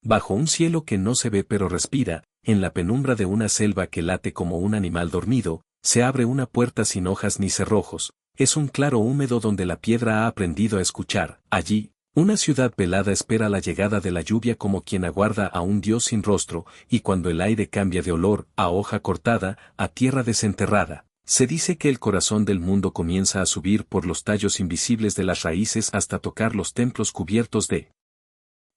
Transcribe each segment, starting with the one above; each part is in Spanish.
Bajo un cielo que no se ve pero respira, en la penumbra de una selva que late como un animal dormido, se abre una puerta sin hojas ni cerrojos, es un claro húmedo donde la piedra ha aprendido a escuchar. Allí, una ciudad velada espera la llegada de la lluvia como quien aguarda a un dios sin rostro, y cuando el aire cambia de olor a hoja cortada, a tierra desenterrada, se dice que el corazón del mundo comienza a subir por los tallos invisibles de las raíces hasta tocar los templos cubiertos de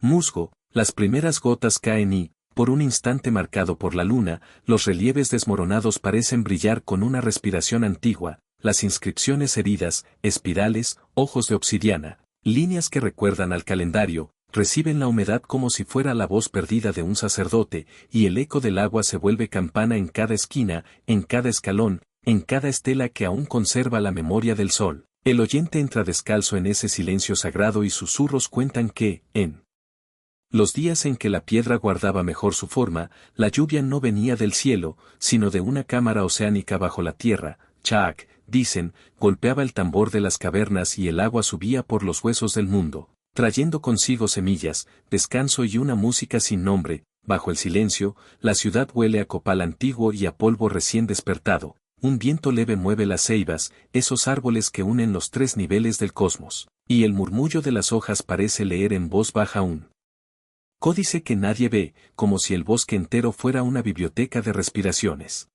musgo. Las primeras gotas caen y, por un instante marcado por la luna, los relieves desmoronados parecen brillar con una respiración antigua, las inscripciones heridas, espirales, ojos de obsidiana, líneas que recuerdan al calendario, reciben la humedad como si fuera la voz perdida de un sacerdote, y el eco del agua se vuelve campana en cada esquina, en cada escalón, en cada estela que aún conserva la memoria del sol. El oyente entra descalzo en ese silencio sagrado y susurros cuentan que, en los días en que la piedra guardaba mejor su forma, la lluvia no venía del cielo, sino de una cámara oceánica bajo la tierra. Chaak, dicen, golpeaba el tambor de las cavernas y el agua subía por los huesos del mundo, trayendo consigo semillas, descanso y una música sin nombre. Bajo el silencio, la ciudad huele a copal antiguo y a polvo recién despertado. Un viento leve mueve las ceibas, esos árboles que unen los tres niveles del cosmos, y el murmullo de las hojas parece leer en voz baja un códice que nadie ve, como si el bosque entero fuera una biblioteca de respiraciones.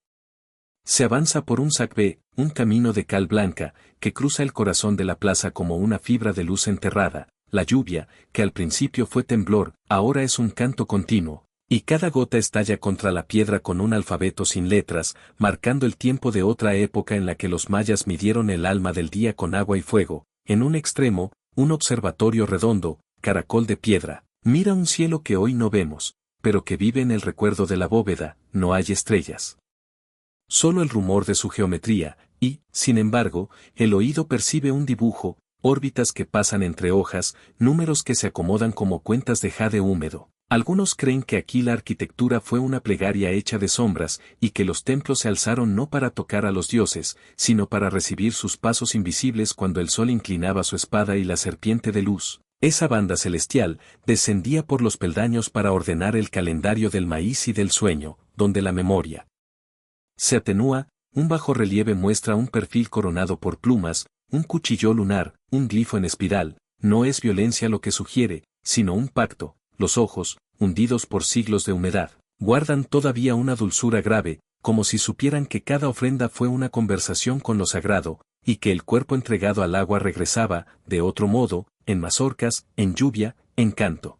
Se avanza por un sacbé, un camino de cal blanca, que cruza el corazón de la plaza como una fibra de luz enterrada. La lluvia, que al principio fue temblor, ahora es un canto continuo, y cada gota estalla contra la piedra con un alfabeto sin letras, marcando el tiempo de otra época en la que los mayas midieron el alma del día con agua y fuego. En un extremo, un observatorio redondo, caracol de piedra, mira un cielo que hoy no vemos, pero que vive en el recuerdo de la bóveda. No hay estrellas, solo el rumor de su geometría, y, sin embargo, el oído percibe un dibujo, órbitas que pasan entre hojas, números que se acomodan como cuentas de jade húmedo. Algunos creen que aquí la arquitectura fue una plegaria hecha de sombras, y que los templos se alzaron no para tocar a los dioses, sino para recibir sus pasos invisibles cuando el sol inclinaba su espada y la serpiente de luz, esa banda celestial, descendía por los peldaños para ordenar el calendario del maíz y del sueño, donde la memoria se atenúa. Un bajorrelieve muestra un perfil coronado por plumas, un cuchillo lunar, un glifo en espiral. No es violencia lo que sugiere, sino un pacto. Los ojos, hundidos por siglos de humedad, guardan todavía una dulzura grave, como si supieran que cada ofrenda fue una conversación con lo sagrado, y que el cuerpo entregado al agua regresaba, de otro modo, en mazorcas, en lluvia, en canto.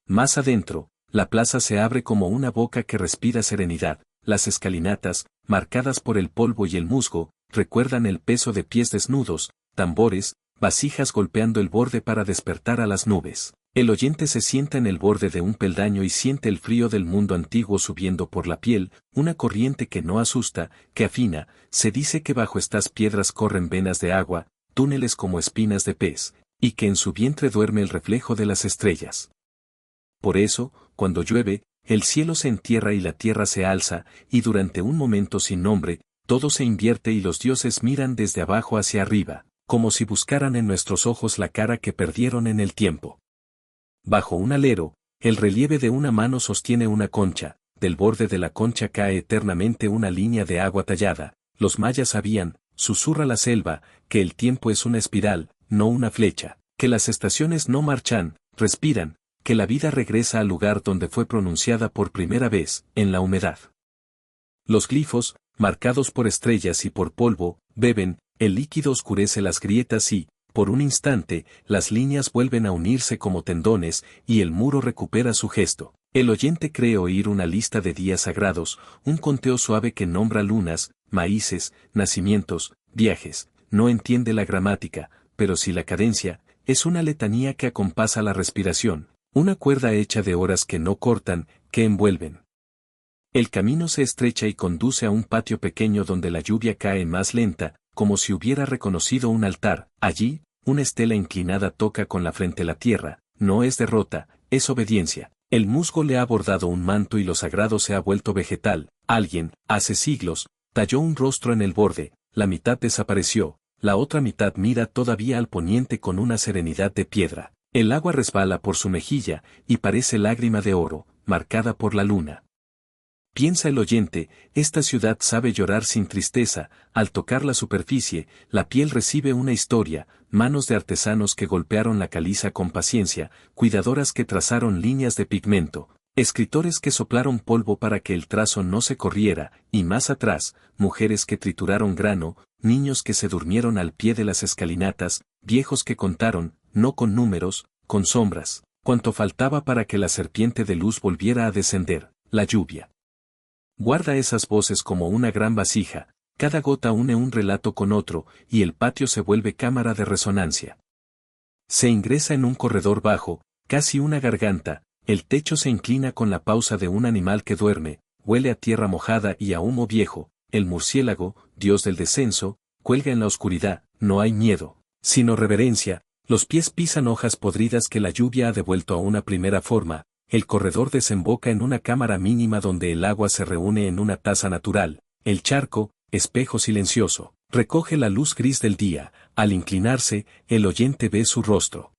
Más adentro, la plaza se abre como una boca que respira serenidad. Las escalinatas, marcadas por el polvo y el musgo, recuerdan el peso de pies desnudos, tambores, vasijas golpeando el borde para despertar a las nubes. El oyente se sienta en el borde de un peldaño y siente el frío del mundo antiguo subiendo por la piel, una corriente que no asusta, que afina. Se dice que bajo estas piedras corren venas de agua, túneles como espinas de pez, y que en su vientre duerme el reflejo de las estrellas. Por eso, cuando llueve, el cielo se entierra y la tierra se alza, y durante un momento sin nombre, todo se invierte y los dioses miran desde abajo hacia arriba, como si buscaran en nuestros ojos la cara que perdieron en el tiempo. Bajo un alero, el relieve de una mano sostiene una concha, del borde de la concha cae eternamente una línea de agua tallada. Los mayas sabían, susurra la selva, que el tiempo es una espiral, no una flecha, que las estaciones no marchan, respiran, que la vida regresa al lugar donde fue pronunciada por primera vez, en la humedad. Los glifos, marcados por estrellas y por polvo, beben, el líquido oscurece las grietas y, por un instante, las líneas vuelven a unirse como tendones, y el muro recupera su gesto. El oyente cree oír una lista de días sagrados, un conteo suave que nombra lunas, maíces, nacimientos, viajes. No entiende la gramática, pero sí la cadencia. Es una letanía que acompasa la respiración. Una cuerda hecha de horas que no cortan, que envuelven. El camino se estrecha y conduce a un patio pequeño donde la lluvia cae más lenta, como si hubiera reconocido un altar. Allí, una estela inclinada toca con la frente la tierra. No es derrota, es obediencia. El musgo le ha bordado un manto y lo sagrado se ha vuelto vegetal. Alguien, hace siglos, talló un rostro en el borde, la mitad desapareció, la otra mitad mira todavía al poniente con una serenidad de piedra. El agua resbala por su mejilla, y parece lágrima de oro, marcada por la luna. Piensa el oyente, esta ciudad sabe llorar sin tristeza, al tocar la superficie, la piel recibe una historia, manos de artesanos que golpearon la caliza con paciencia, cuidadoras que trazaron líneas de pigmento, escritores que soplaron polvo para que el trazo no se corriera, y más atrás, mujeres que trituraron grano, niños que se durmieron al pie de las escalinatas, viejos que contaron, no con números, con sombras, cuánto faltaba para que la serpiente de luz volviera a descender, la lluvia. Guarda esas voces como una gran vasija, cada gota une un relato con otro, y el patio se vuelve cámara de resonancia. Se ingresa en un corredor bajo, casi una garganta, el techo se inclina con la pausa de un animal que duerme, huele a tierra mojada y a humo viejo, el murciélago, dios del descenso, cuelga en la oscuridad, no hay miedo, sino reverencia, los pies pisan hojas podridas que la lluvia ha devuelto a una primera forma. El corredor desemboca en una cámara mínima donde el agua se reúne en una taza natural, el charco, espejo silencioso, recoge la luz gris del día, al inclinarse, el oyente ve su rostro.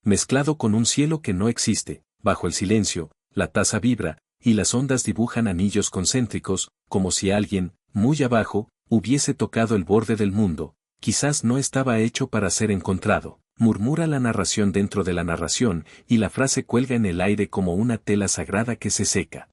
Mezclado con un cielo que no existe, bajo el silencio, la taza vibra, y las ondas dibujan anillos concéntricos, como si alguien, muy abajo, hubiese tocado el borde del mundo, quizás no estaba hecho para ser encontrado. Murmura la narración dentro de la narración, y la frase cuelga en el aire como una tela sagrada que se seca.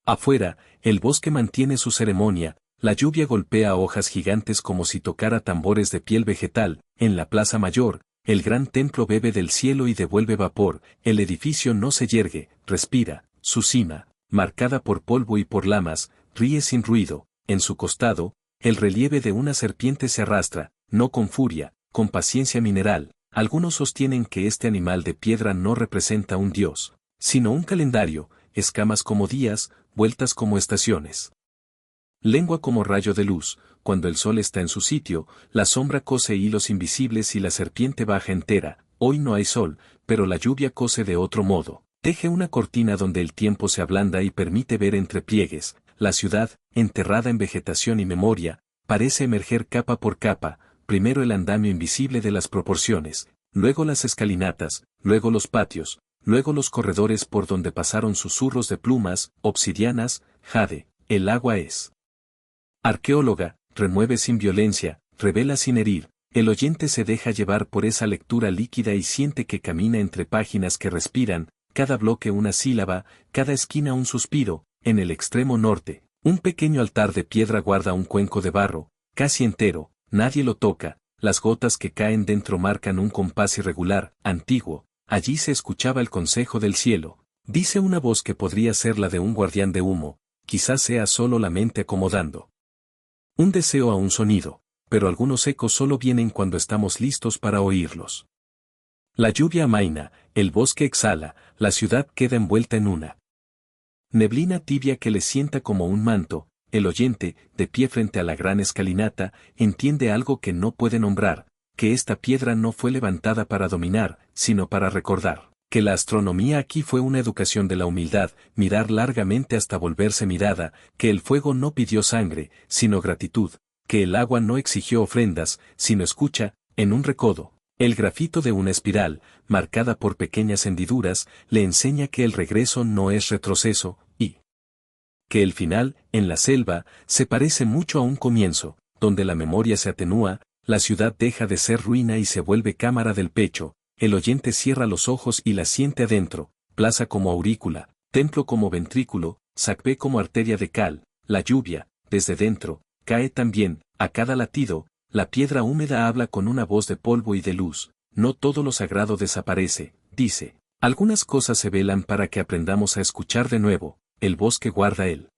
Afuera, el bosque mantiene su ceremonia, la lluvia golpea hojas gigantes como si tocara tambores de piel vegetal, en la plaza mayor, el gran templo bebe del cielo y devuelve vapor, el edificio no se yergue, respira, su cima, marcada por polvo y por lamas, ríe sin ruido, en su costado, el relieve de una serpiente se arrastra, no con furia, con paciencia mineral. Algunos sostienen que este animal de piedra no representa un dios, sino un calendario, escamas como días, vueltas como estaciones. Lengua como rayo de luz, cuando el sol está en su sitio, la sombra cose hilos invisibles y la serpiente baja entera. Hoy no hay sol, pero la lluvia cose de otro modo. Teje una cortina donde el tiempo se ablanda y permite ver entre pliegues. La ciudad, enterrada en vegetación y memoria, parece emerger capa por capa, primero el andamio invisible de las proporciones, luego las escalinatas, luego los patios, luego los corredores por donde pasaron susurros de plumas, obsidianas, jade, el agua es. Arqueóloga, remueve sin violencia, revela sin herir, el oyente se deja llevar por esa lectura líquida y siente que camina entre páginas que respiran, cada bloque una sílaba, cada esquina un suspiro, en el extremo norte, un pequeño altar de piedra guarda un cuenco de barro, casi entero. Nadie lo toca, las gotas que caen dentro marcan un compás irregular, antiguo, allí se escuchaba el consejo del cielo, dice una voz que podría ser la de un guardián de humo, quizás sea solo la mente acomodando un deseo a un sonido, pero algunos ecos solo vienen cuando estamos listos para oírlos. La lluvia amaina, el bosque exhala, la ciudad queda envuelta en una neblina tibia que le sienta como un manto. El oyente, de pie frente a la gran escalinata, entiende algo que no puede nombrar, que esta piedra no fue levantada para dominar, sino para recordar, que la astronomía aquí fue una educación de la humildad, mirar largamente hasta volverse mirada, que el fuego no pidió sangre, sino gratitud, que el agua no exigió ofrendas, sino escucha, en un recodo. El grafito de una espiral, marcada por pequeñas hendiduras, le enseña que el regreso no es retroceso, y que el final, en la selva, se parece mucho a un comienzo, donde la memoria se atenúa, la ciudad deja de ser ruina y se vuelve cámara del pecho, el oyente cierra los ojos y la siente adentro, plaza como aurícula, templo como ventrículo, sacbé como arteria de cal, la lluvia, desde dentro, cae también, a cada latido, la piedra húmeda habla con una voz de polvo y de luz, no todo lo sagrado desaparece, dice, algunas cosas se velan para que aprendamos a escuchar de nuevo. El bosque guarda el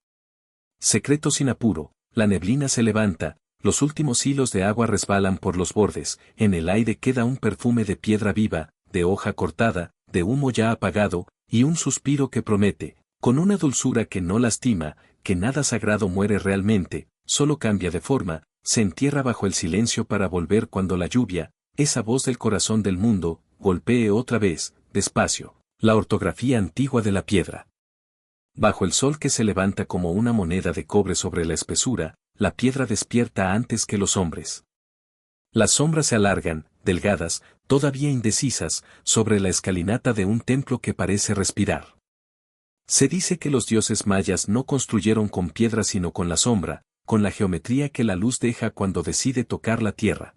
secreto sin apuro, la neblina se levanta, los últimos hilos de agua resbalan por los bordes, en el aire queda un perfume de piedra viva, de hoja cortada, de humo ya apagado, y un suspiro que promete, con una dulzura que no lastima, que nada sagrado muere realmente, solo cambia de forma, se entierra bajo el silencio para volver cuando la lluvia, esa voz del corazón del mundo, golpee otra vez, despacio, la ortografía antigua de la piedra. Bajo el sol que se levanta como una moneda de cobre sobre la espesura, la piedra despierta antes que los hombres. Las sombras se alargan, delgadas, todavía indecisas, sobre la escalinata de un templo que parece respirar. Se dice que los dioses mayas no construyeron con piedra sino con la sombra, con la geometría que la luz deja cuando decide tocar la tierra.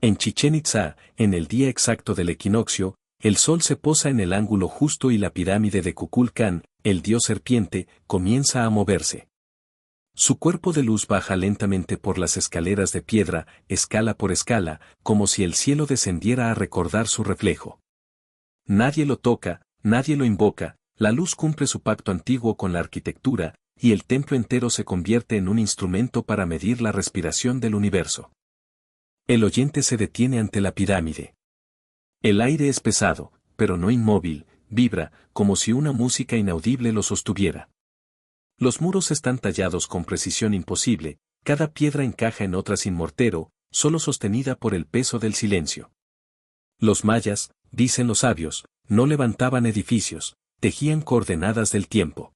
En Chichén Itzá, en el día exacto del equinoccio, el sol se posa en el ángulo justo y la pirámide de Kukulcán, el dios serpiente, comienza a moverse. Su cuerpo de luz baja lentamente por las escaleras de piedra, escala por escala, como si el cielo descendiera a recordar su reflejo. Nadie lo toca, nadie lo invoca, la luz cumple su pacto antiguo con la arquitectura, y el templo entero se convierte en un instrumento para medir la respiración del universo. El oyente se detiene ante la pirámide. El aire es pesado, pero no inmóvil, vibra, como si una música inaudible lo sostuviera. Los muros están tallados con precisión imposible, cada piedra encaja en otra sin mortero, solo sostenida por el peso del silencio. Los mayas, dicen los sabios, no levantaban edificios, tejían coordenadas del tiempo.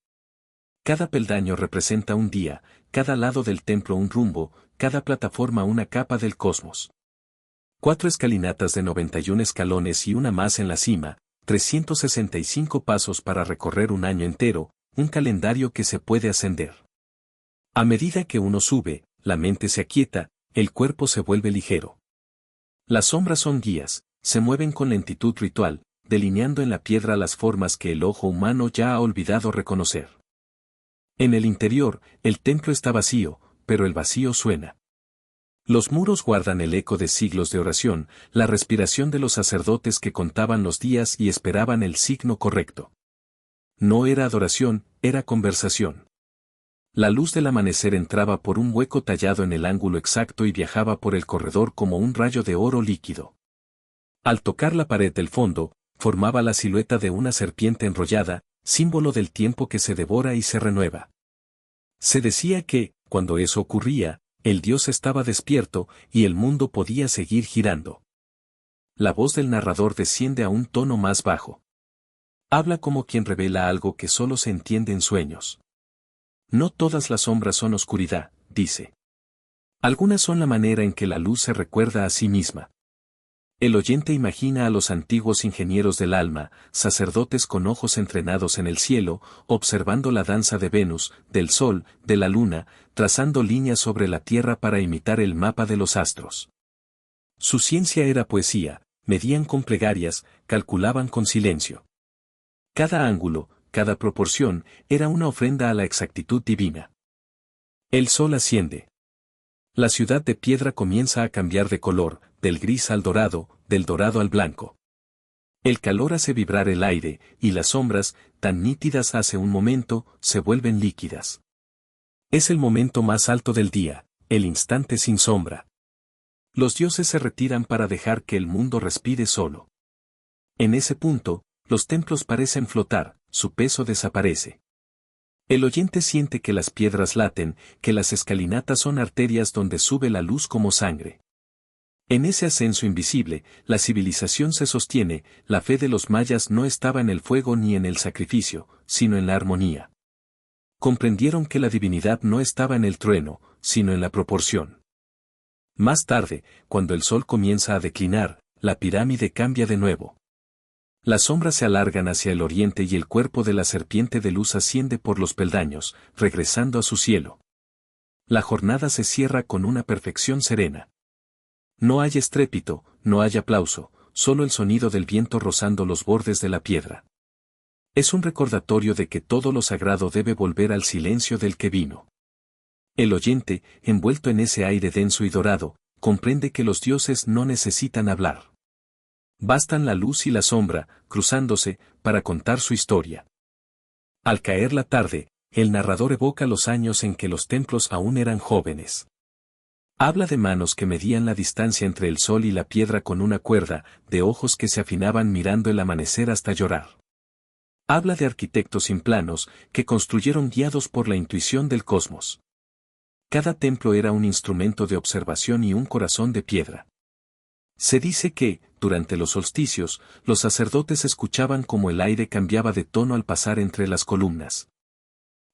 Cada peldaño representa un día, cada lado del templo un rumbo, cada plataforma una capa del cosmos. 4 escalinatas de 91 escalones y una más en la cima, 365 pasos para recorrer un año entero, un calendario que se puede ascender. A medida que uno sube, la mente se aquieta, el cuerpo se vuelve ligero. Las sombras son guías, se mueven con lentitud ritual, delineando en la piedra las formas que el ojo humano ya ha olvidado reconocer. En el interior, el templo está vacío, pero el vacío suena. Los muros guardan el eco de siglos de oración, la respiración de los sacerdotes que contaban los días y esperaban el signo correcto. No era adoración, era conversación. La luz del amanecer entraba por un hueco tallado en el ángulo exacto y viajaba por el corredor como un rayo de oro líquido. Al tocar la pared del fondo, formaba la silueta de una serpiente enrollada, símbolo del tiempo que se devora y se renueva. Se decía que, cuando eso ocurría, el dios estaba despierto y el mundo podía seguir girando. La voz del narrador desciende a un tono más bajo. Habla como quien revela algo que solo se entiende en sueños. No todas las sombras son oscuridad, dice. Algunas son la manera en que la luz se recuerda a sí misma. El oyente imagina a los antiguos ingenieros del alma, sacerdotes con ojos entrenados en el cielo, observando la danza de Venus, del Sol, de la Luna, trazando líneas sobre la Tierra para imitar el mapa de los astros. Su ciencia era poesía, medían con plegarias, calculaban con silencio. Cada ángulo, cada proporción, era una ofrenda a la exactitud divina. El sol asciende. La ciudad de piedra comienza a cambiar de color, del gris al dorado, del dorado al blanco. El calor hace vibrar el aire, y las sombras, tan nítidas hace un momento, se vuelven líquidas. Es el momento más alto del día, el instante sin sombra. Los dioses se retiran para dejar que el mundo respire solo. En ese punto, los templos parecen flotar, su peso desaparece. El oyente siente que las piedras laten, que las escalinatas son arterias donde sube la luz como sangre. En ese ascenso invisible, la civilización se sostiene, la fe de los mayas no estaba en el fuego ni en el sacrificio, sino en la armonía. Comprendieron que la divinidad no estaba en el trueno, sino en la proporción. Más tarde, cuando el sol comienza a declinar, la pirámide cambia de nuevo. Las sombras se alargan hacia el oriente y el cuerpo de la serpiente de luz asciende por los peldaños, regresando a su cielo. La jornada se cierra con una perfección serena. No hay estrépito, no hay aplauso, solo el sonido del viento rozando los bordes de la piedra. Es un recordatorio de que todo lo sagrado debe volver al silencio del que vino. El oyente, envuelto en ese aire denso y dorado, comprende que los dioses no necesitan hablar. Bastan la luz y la sombra, cruzándose, para contar su historia. Al caer la tarde, el narrador evoca los años en que los templos aún eran jóvenes. Habla de manos que medían la distancia entre el sol y la piedra con una cuerda, de ojos que se afinaban mirando el amanecer hasta llorar. Habla de arquitectos sin planos, que construyeron guiados por la intuición del cosmos. Cada templo era un instrumento de observación y un corazón de piedra. Se dice que, durante los solsticios, los sacerdotes escuchaban cómo el aire cambiaba de tono al pasar entre las columnas.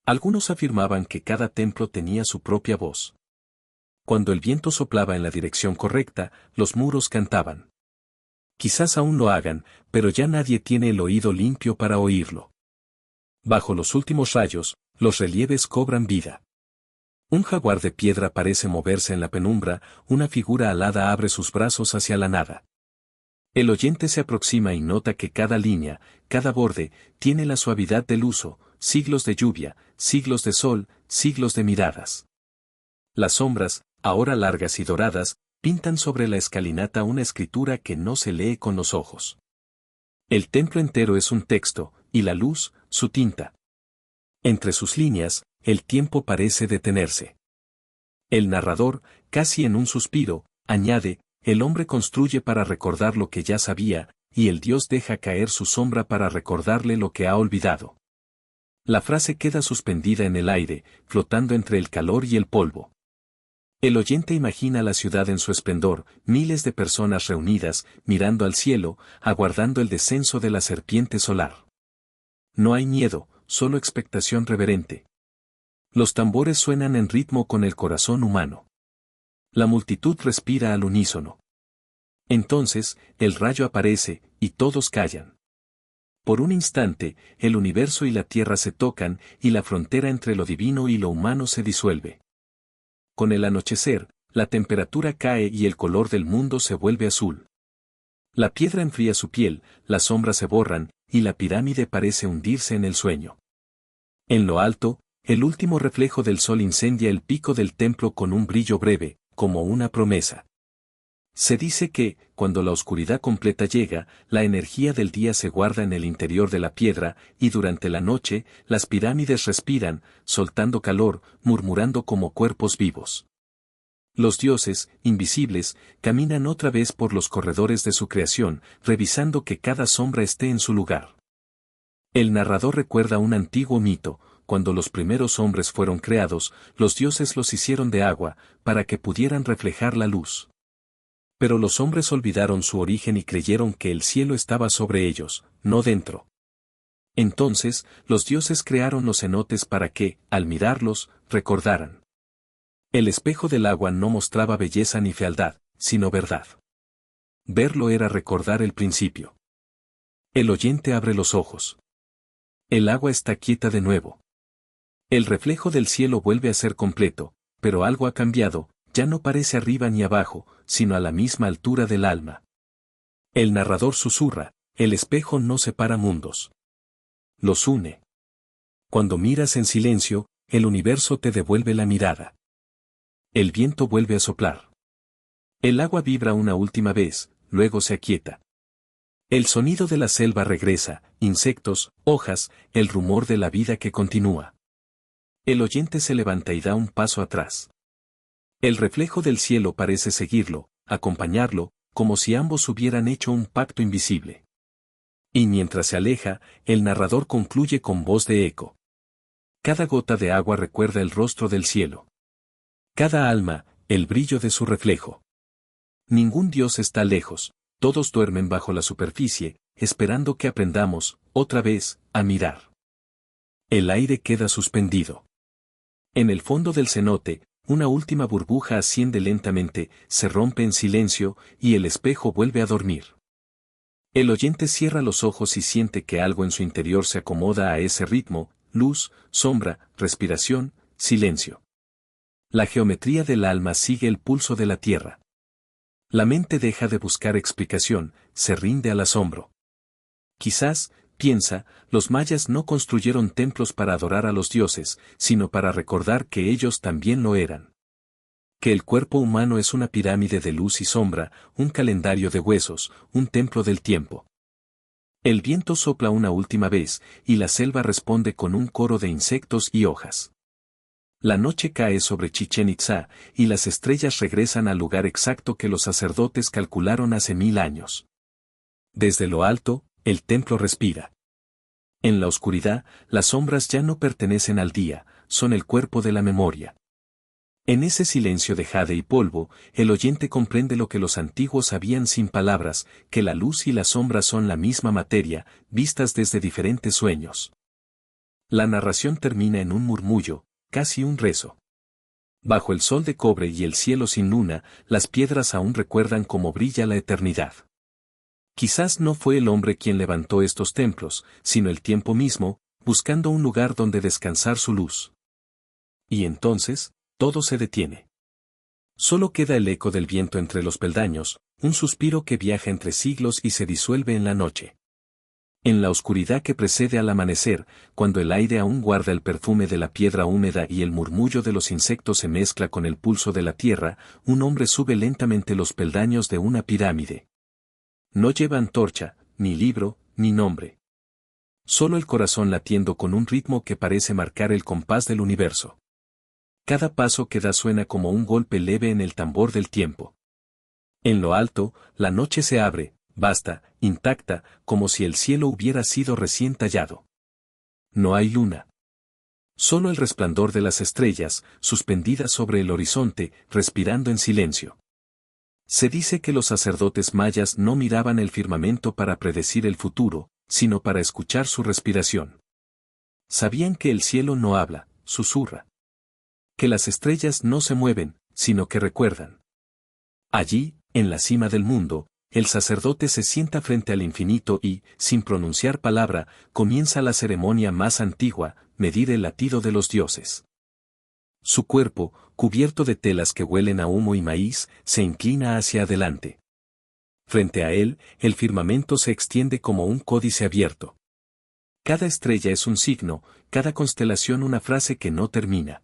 Algunos afirmaban que cada templo tenía su propia voz. Cuando el viento soplaba en la dirección correcta, los muros cantaban. Quizás aún lo hagan, pero ya nadie tiene el oído limpio para oírlo. Bajo los últimos rayos, los relieves cobran vida. Un jaguar de piedra parece moverse en la penumbra, una figura alada abre sus brazos hacia la nada. El oyente se aproxima y nota que cada línea, cada borde, tiene la suavidad del uso, siglos de lluvia, siglos de sol, siglos de miradas. Las sombras, ahora largas y doradas, pintan sobre la escalinata una escritura que no se lee con los ojos. El templo entero es un texto, y la luz, su tinta. Entre sus líneas, el tiempo parece detenerse. El narrador, casi en un suspiro, añade, el hombre construye para recordar lo que ya sabía, y el Dios deja caer su sombra para recordarle lo que ha olvidado. La frase queda suspendida en el aire, flotando entre el calor y el polvo. El oyente imagina la ciudad en su esplendor, miles de personas reunidas, mirando al cielo, aguardando el descenso de la serpiente solar. No hay miedo, solo expectación reverente. Los tambores suenan en ritmo con el corazón humano. La multitud respira al unísono. Entonces, el rayo aparece, y todos callan. Por un instante, el universo y la tierra se tocan, y la frontera entre lo divino y lo humano se disuelve. Con el anochecer, la temperatura cae y el color del mundo se vuelve azul. La piedra enfría su piel, las sombras se borran, y la pirámide parece hundirse en el sueño. En lo alto, el último reflejo del sol incendia el pico del templo con un brillo breve, como una promesa. Se dice que, cuando la oscuridad completa llega, la energía del día se guarda en el interior de la piedra, y durante la noche, las pirámides respiran, soltando calor, murmurando como cuerpos vivos. Los dioses, invisibles, caminan otra vez por los corredores de su creación, revisando que cada sombra esté en su lugar. El narrador recuerda un antiguo mito: cuando los primeros hombres fueron creados, los dioses los hicieron de agua, para que pudieran reflejar la luz. Pero los hombres olvidaron su origen y creyeron que el cielo estaba sobre ellos, no dentro. Entonces, los dioses crearon los cenotes para que, al mirarlos, recordaran. El espejo del agua no mostraba belleza ni fealdad, sino verdad. Verlo era recordar el principio. El oyente abre los ojos. El agua está quieta de nuevo. El reflejo del cielo vuelve a ser completo, pero algo ha cambiado, ya no parece arriba ni abajo, sino a la misma altura del alma. El narrador susurra: el espejo no separa mundos. Los une. Cuando miras en silencio, el universo te devuelve la mirada. El viento vuelve a soplar. El agua vibra una última vez, luego se aquieta. El sonido de la selva regresa, insectos, hojas, el rumor de la vida que continúa. El oyente se levanta y da un paso atrás. El reflejo del cielo parece seguirlo, acompañarlo, como si ambos hubieran hecho un pacto invisible. Y mientras se aleja, el narrador concluye con voz de eco. Cada gota de agua recuerda el rostro del cielo. Cada alma, el brillo de su reflejo. Ningún dios está lejos, todos duermen bajo la superficie, esperando que aprendamos, otra vez, a mirar. El aire queda suspendido. En el fondo del cenote, una última burbuja asciende lentamente, se rompe en silencio, y el espejo vuelve a dormir. El oyente cierra los ojos y siente que algo en su interior se acomoda a ese ritmo: luz, sombra, respiración, silencio. La geometría del alma sigue el pulso de la tierra. La mente deja de buscar explicación, se rinde al asombro. Quizás, piensa, los mayas no construyeron templos para adorar a los dioses, sino para recordar que ellos también lo eran. Que el cuerpo humano es una pirámide de luz y sombra, un calendario de huesos, un templo del tiempo. El viento sopla una última vez, y la selva responde con un coro de insectos y hojas. La noche cae sobre Chichén Itzá, y las estrellas regresan al lugar exacto que los sacerdotes calcularon hace 1000 años. Desde lo alto, el templo respira. En la oscuridad, las sombras ya no pertenecen al día, son el cuerpo de la memoria. En ese silencio de jade y polvo, el oyente comprende lo que los antiguos sabían sin palabras: que la luz y la sombra son la misma materia, vistas desde diferentes sueños. La narración termina en un murmullo, casi un rezo. Bajo el sol de cobre y el cielo sin luna, las piedras aún recuerdan cómo brilla la eternidad. Quizás no fue el hombre quien levantó estos templos, sino el tiempo mismo, buscando un lugar donde descansar su luz. Y entonces, todo se detiene. Solo queda el eco del viento entre los peldaños, un suspiro que viaja entre siglos y se disuelve en la noche. En la oscuridad que precede al amanecer, cuando el aire aún guarda el perfume de la piedra húmeda y el murmullo de los insectos se mezcla con el pulso de la tierra, un hombre sube lentamente los peldaños de una pirámide. No lleva antorcha, ni libro, ni nombre. Solo el corazón latiendo con un ritmo que parece marcar el compás del universo. Cada paso que da suena como un golpe leve en el tambor del tiempo. En lo alto, la noche se abre, vasta, intacta, como si el cielo hubiera sido recién tallado. No hay luna. Solo el resplandor de las estrellas, suspendidas sobre el horizonte, respirando en silencio. Se dice que los sacerdotes mayas no miraban el firmamento para predecir el futuro, sino para escuchar su respiración. Sabían que el cielo no habla, susurra. Que las estrellas no se mueven, sino que recuerdan. Allí, en la cima del mundo, el sacerdote se sienta frente al infinito y, sin pronunciar palabra, comienza la ceremonia más antigua, medir el latido de los dioses. Su cuerpo, cubierto de telas que huelen a humo y maíz, se inclina hacia adelante. Frente a él, el firmamento se extiende como un códice abierto. Cada estrella es un signo, cada constelación una frase que no termina.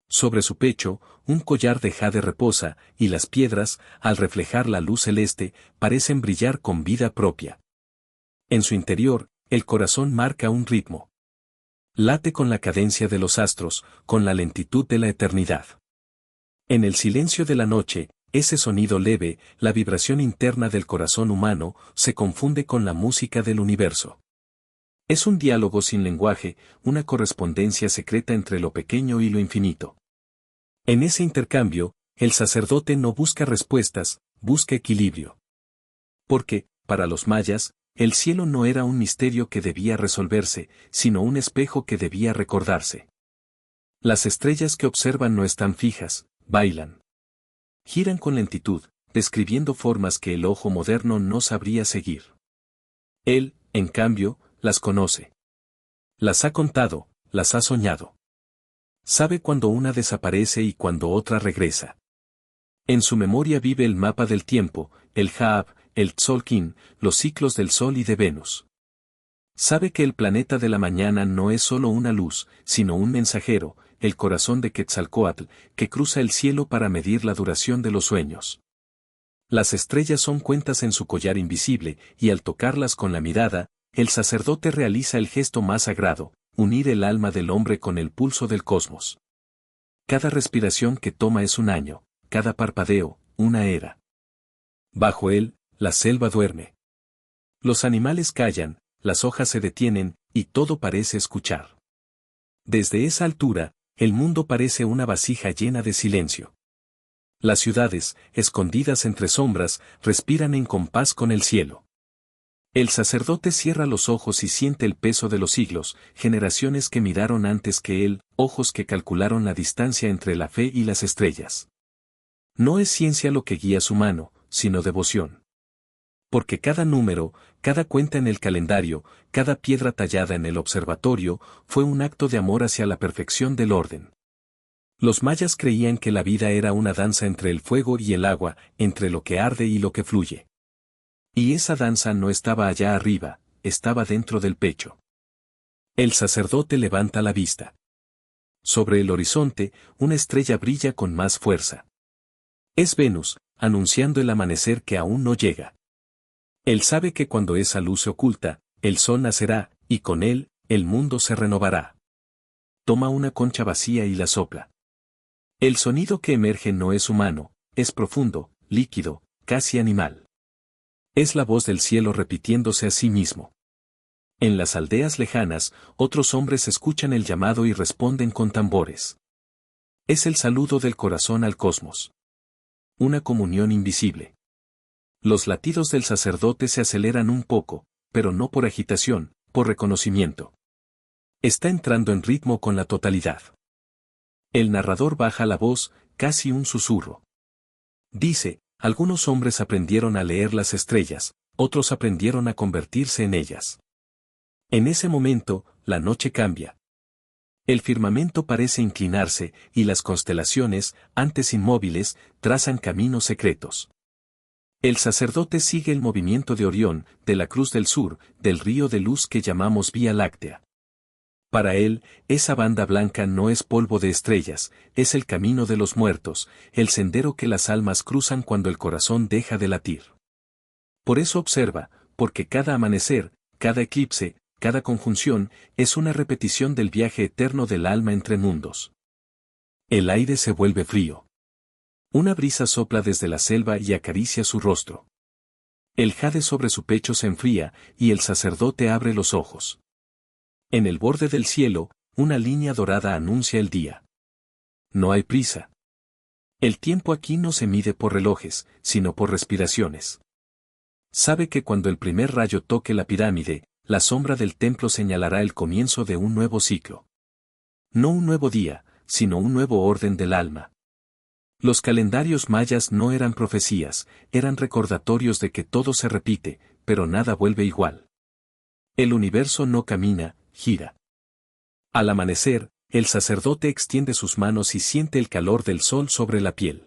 Sobre su pecho, un collar de jade reposa, y las piedras, al reflejar la luz celeste, parecen brillar con vida propia. En su interior, el corazón marca un ritmo. Late con la cadencia de los astros, con la lentitud de la eternidad. En el silencio de la noche, ese sonido leve, la vibración interna del corazón humano, se confunde con la música del universo. Es un diálogo sin lenguaje, una correspondencia secreta entre lo pequeño y lo infinito. En ese intercambio, el sacerdote no busca respuestas, busca equilibrio. Porque, para los mayas, el cielo no era un misterio que debía resolverse, sino un espejo que debía recordarse. Las estrellas que observan no están fijas, bailan. Giran con lentitud, describiendo formas que el ojo moderno no sabría seguir. Él, en cambio, las conoce. Las ha contado, las ha soñado. Sabe cuando una desaparece y cuando otra regresa. En su memoria vive el mapa del tiempo, el Jaab, el Tzolk'in, los ciclos del Sol y de Venus. Sabe que el planeta de la mañana no es solo una luz, sino un mensajero, el corazón de Quetzalcóatl, que cruza el cielo para medir la duración de los sueños. Las estrellas son cuentas en su collar invisible, y al tocarlas con la mirada, el sacerdote realiza el gesto más sagrado, unir el alma del hombre con el pulso del cosmos. Cada respiración que toma es un año, cada parpadeo, una era. Bajo él, la selva duerme. Los animales callan, las hojas se detienen, y todo parece escuchar. Desde esa altura, el mundo parece una vasija llena de silencio. Las ciudades, escondidas entre sombras, respiran en compás con el cielo. El sacerdote cierra los ojos y siente el peso de los siglos, generaciones que miraron antes que él, ojos que calcularon la distancia entre la fe y las estrellas. No es ciencia lo que guía su mano, sino devoción. Porque cada número, cada cuenta en el calendario, cada piedra tallada en el observatorio, fue un acto de amor hacia la perfección del orden. Los mayas creían que la vida era una danza entre el fuego y el agua, entre lo que arde y lo que fluye. Y esa danza no estaba allá arriba, estaba dentro del pecho. El sacerdote levanta la vista. Sobre el horizonte, una estrella brilla con más fuerza. Es Venus, anunciando el amanecer que aún no llega. Él sabe que cuando esa luz se oculta, el sol nacerá, y con él, el mundo se renovará. Toma una concha vacía y la sopla. El sonido que emerge no es humano, es profundo, líquido, casi animal. Es la voz del cielo repitiéndose a sí mismo. En las aldeas lejanas, otros hombres escuchan el llamado y responden con tambores. Es el saludo del corazón al cosmos. Una comunión invisible. Los latidos del sacerdote se aceleran un poco, pero no por agitación, por reconocimiento. Está entrando en ritmo con la totalidad. El narrador baja la voz, casi un susurro. Dice, algunos hombres aprendieron a leer las estrellas, otros aprendieron a convertirse en ellas. En ese momento, la noche cambia. El firmamento parece inclinarse, y las constelaciones, antes inmóviles, trazan caminos secretos. El sacerdote sigue el movimiento de Orión, de la Cruz del Sur, del río de luz que llamamos Vía Láctea. Para él, esa banda blanca no es polvo de estrellas, es el camino de los muertos, el sendero que las almas cruzan cuando el corazón deja de latir. Por eso observa, porque cada amanecer, cada eclipse, cada conjunción, es una repetición del viaje eterno del alma entre mundos. El aire se vuelve frío. Una brisa sopla desde la selva y acaricia su rostro. El jade sobre su pecho se enfría, y el sacerdote abre los ojos. En el borde del cielo, una línea dorada anuncia el día. No hay prisa. El tiempo aquí no se mide por relojes, sino por respiraciones. Sabe que cuando el primer rayo toque la pirámide, la sombra del templo señalará el comienzo de un nuevo ciclo. No un nuevo día, sino un nuevo orden del alma. Los calendarios mayas no eran profecías, eran recordatorios de que todo se repite, pero nada vuelve igual. El universo no camina, gira. Al amanecer, el sacerdote extiende sus manos y siente el calor del sol sobre la piel.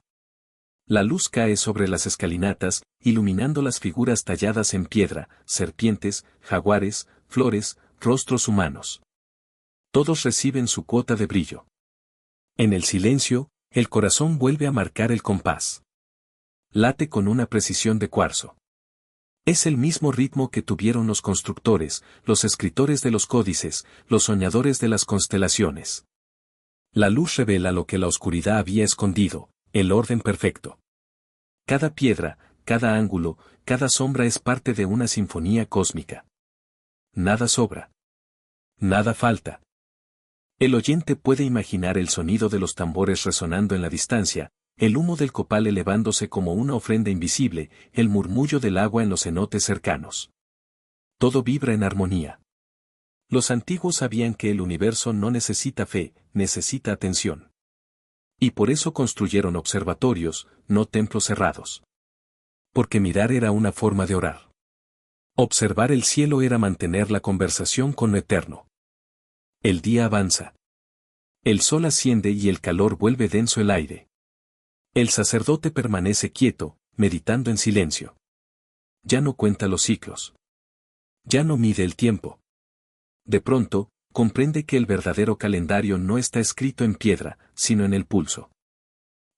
La luz cae sobre las escalinatas, iluminando las figuras talladas en piedra, serpientes, jaguares, flores, rostros humanos. Todos reciben su cuota de brillo. En el silencio, el corazón vuelve a marcar el compás. Late con una precisión de cuarzo. Es el mismo ritmo que tuvieron los constructores, los escritores de los códices, los soñadores de las constelaciones. La luz revela lo que la oscuridad había escondido, el orden perfecto. Cada piedra, cada ángulo, cada sombra es parte de una sinfonía cósmica. Nada sobra. Nada falta. El oyente puede imaginar el sonido de los tambores resonando en la distancia, el humo del copal elevándose como una ofrenda invisible, el murmullo del agua en los cenotes cercanos. Todo vibra en armonía. Los antiguos sabían que el universo no necesita fe, necesita atención. Y por eso construyeron observatorios, no templos cerrados. Porque mirar era una forma de orar. Observar el cielo era mantener la conversación con lo eterno. El día avanza. El sol asciende y el calor vuelve denso el aire. El sacerdote permanece quieto, meditando en silencio. Ya no cuenta los ciclos. Ya no mide el tiempo. De pronto, comprende que el verdadero calendario no está escrito en piedra, sino en el pulso.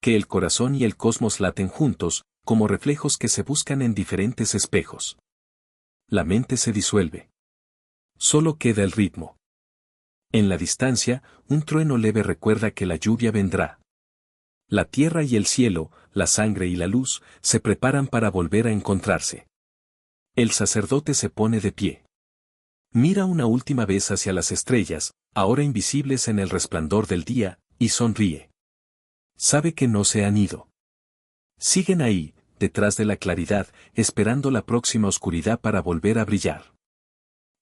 Que el corazón y el cosmos laten juntos, como reflejos que se buscan en diferentes espejos. La mente se disuelve. Solo queda el ritmo. En la distancia, un trueno leve recuerda que la lluvia vendrá. La tierra y el cielo, la sangre y la luz, se preparan para volver a encontrarse. El sacerdote se pone de pie. Mira una última vez hacia las estrellas, ahora invisibles en el resplandor del día, y sonríe. Sabe que no se han ido. Siguen ahí, detrás de la claridad, esperando la próxima oscuridad para volver a brillar.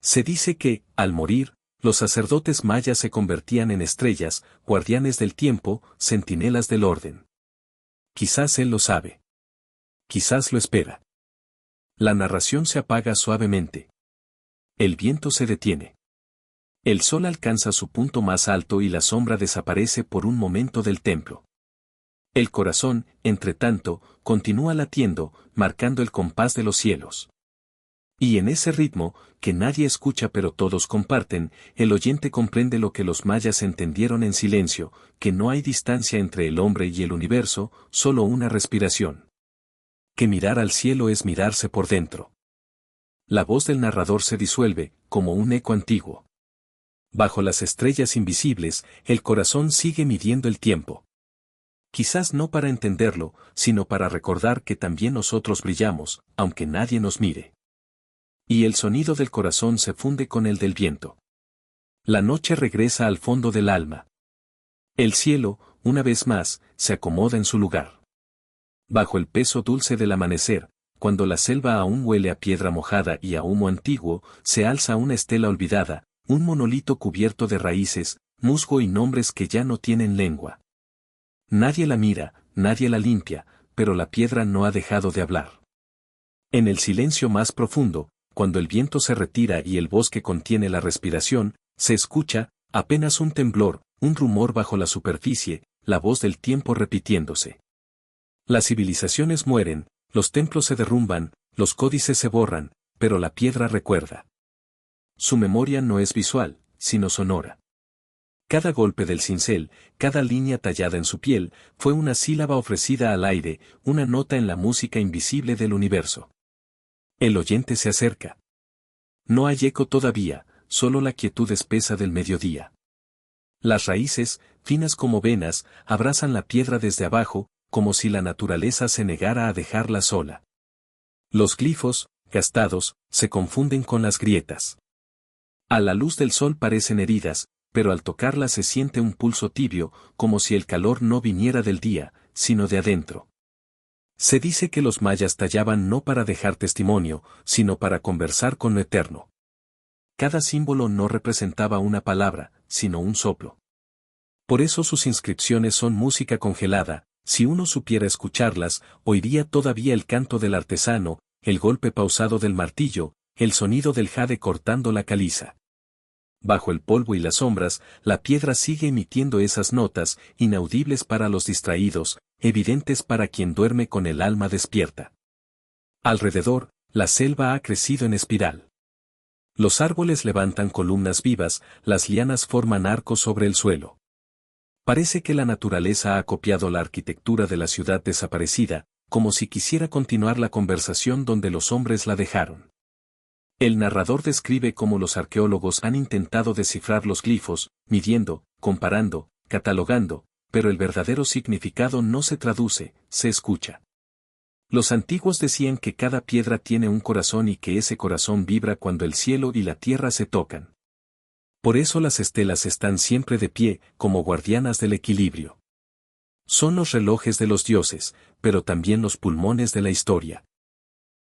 Se dice que, al morir, los sacerdotes mayas se convertían en estrellas, guardianes del tiempo, centinelas del orden. Quizás él lo sabe. Quizás lo espera. La narración se apaga suavemente. El viento se detiene. El sol alcanza su punto más alto y la sombra desaparece por un momento del templo. El corazón, entre tanto, continúa latiendo, marcando el compás de los cielos. Y en ese ritmo, que nadie escucha pero todos comparten, el oyente comprende lo que los mayas entendieron en silencio, que no hay distancia entre el hombre y el universo, solo una respiración. Que mirar al cielo es mirarse por dentro. La voz del narrador se disuelve, como un eco antiguo. Bajo las estrellas invisibles, el corazón sigue midiendo el tiempo. Quizás no para entenderlo, sino para recordar que también nosotros brillamos, aunque nadie nos mire. Y el sonido del corazón se funde con el del viento. La noche regresa al fondo del alma. El cielo, una vez más, se acomoda en su lugar. Bajo el peso dulce del amanecer, cuando la selva aún huele a piedra mojada y a humo antiguo, se alza una estela olvidada, un monolito cubierto de raíces, musgo y nombres que ya no tienen lengua. Nadie la mira, nadie la limpia, pero la piedra no ha dejado de hablar. En el silencio más profundo, cuando el viento se retira y el bosque contiene la respiración, se escucha, apenas un temblor, un rumor bajo la superficie, la voz del tiempo repitiéndose. Las civilizaciones mueren, los templos se derrumban, los códices se borran, pero la piedra recuerda. Su memoria no es visual, sino sonora. Cada golpe del cincel, cada línea tallada en su piel, fue una sílaba ofrecida al aire, una nota en la música invisible del universo. El oyente se acerca. No hay eco todavía, solo la quietud espesa del mediodía. Las raíces, finas como venas, abrazan la piedra desde abajo, como si la naturaleza se negara a dejarla sola. Los glifos, gastados, se confunden con las grietas. A la luz del sol parecen heridas, pero al tocarlas se siente un pulso tibio, como si el calor no viniera del día, sino de adentro. Se dice que los mayas tallaban no para dejar testimonio, sino para conversar con lo eterno. Cada símbolo no representaba una palabra, sino un soplo. Por eso sus inscripciones son música congelada, si uno supiera escucharlas, oiría todavía el canto del artesano, el golpe pausado del martillo, el sonido del jade cortando la caliza. Bajo el polvo y las sombras, la piedra sigue emitiendo esas notas, inaudibles para los distraídos, evidentes para quien duerme con el alma despierta. Alrededor, la selva ha crecido en espiral. Los árboles levantan columnas vivas, las lianas forman arcos sobre el suelo. Parece que la naturaleza ha copiado la arquitectura de la ciudad desaparecida, como si quisiera continuar la conversación donde los hombres la dejaron. El narrador describe cómo los arqueólogos han intentado descifrar los glifos, midiendo, comparando, catalogando, pero el verdadero significado no se traduce, se escucha. Los antiguos decían que cada piedra tiene un corazón y que ese corazón vibra cuando el cielo y la tierra se tocan. Por eso las estelas están siempre de pie, como guardianas del equilibrio. Son los relojes de los dioses, pero también los pulmones de la historia.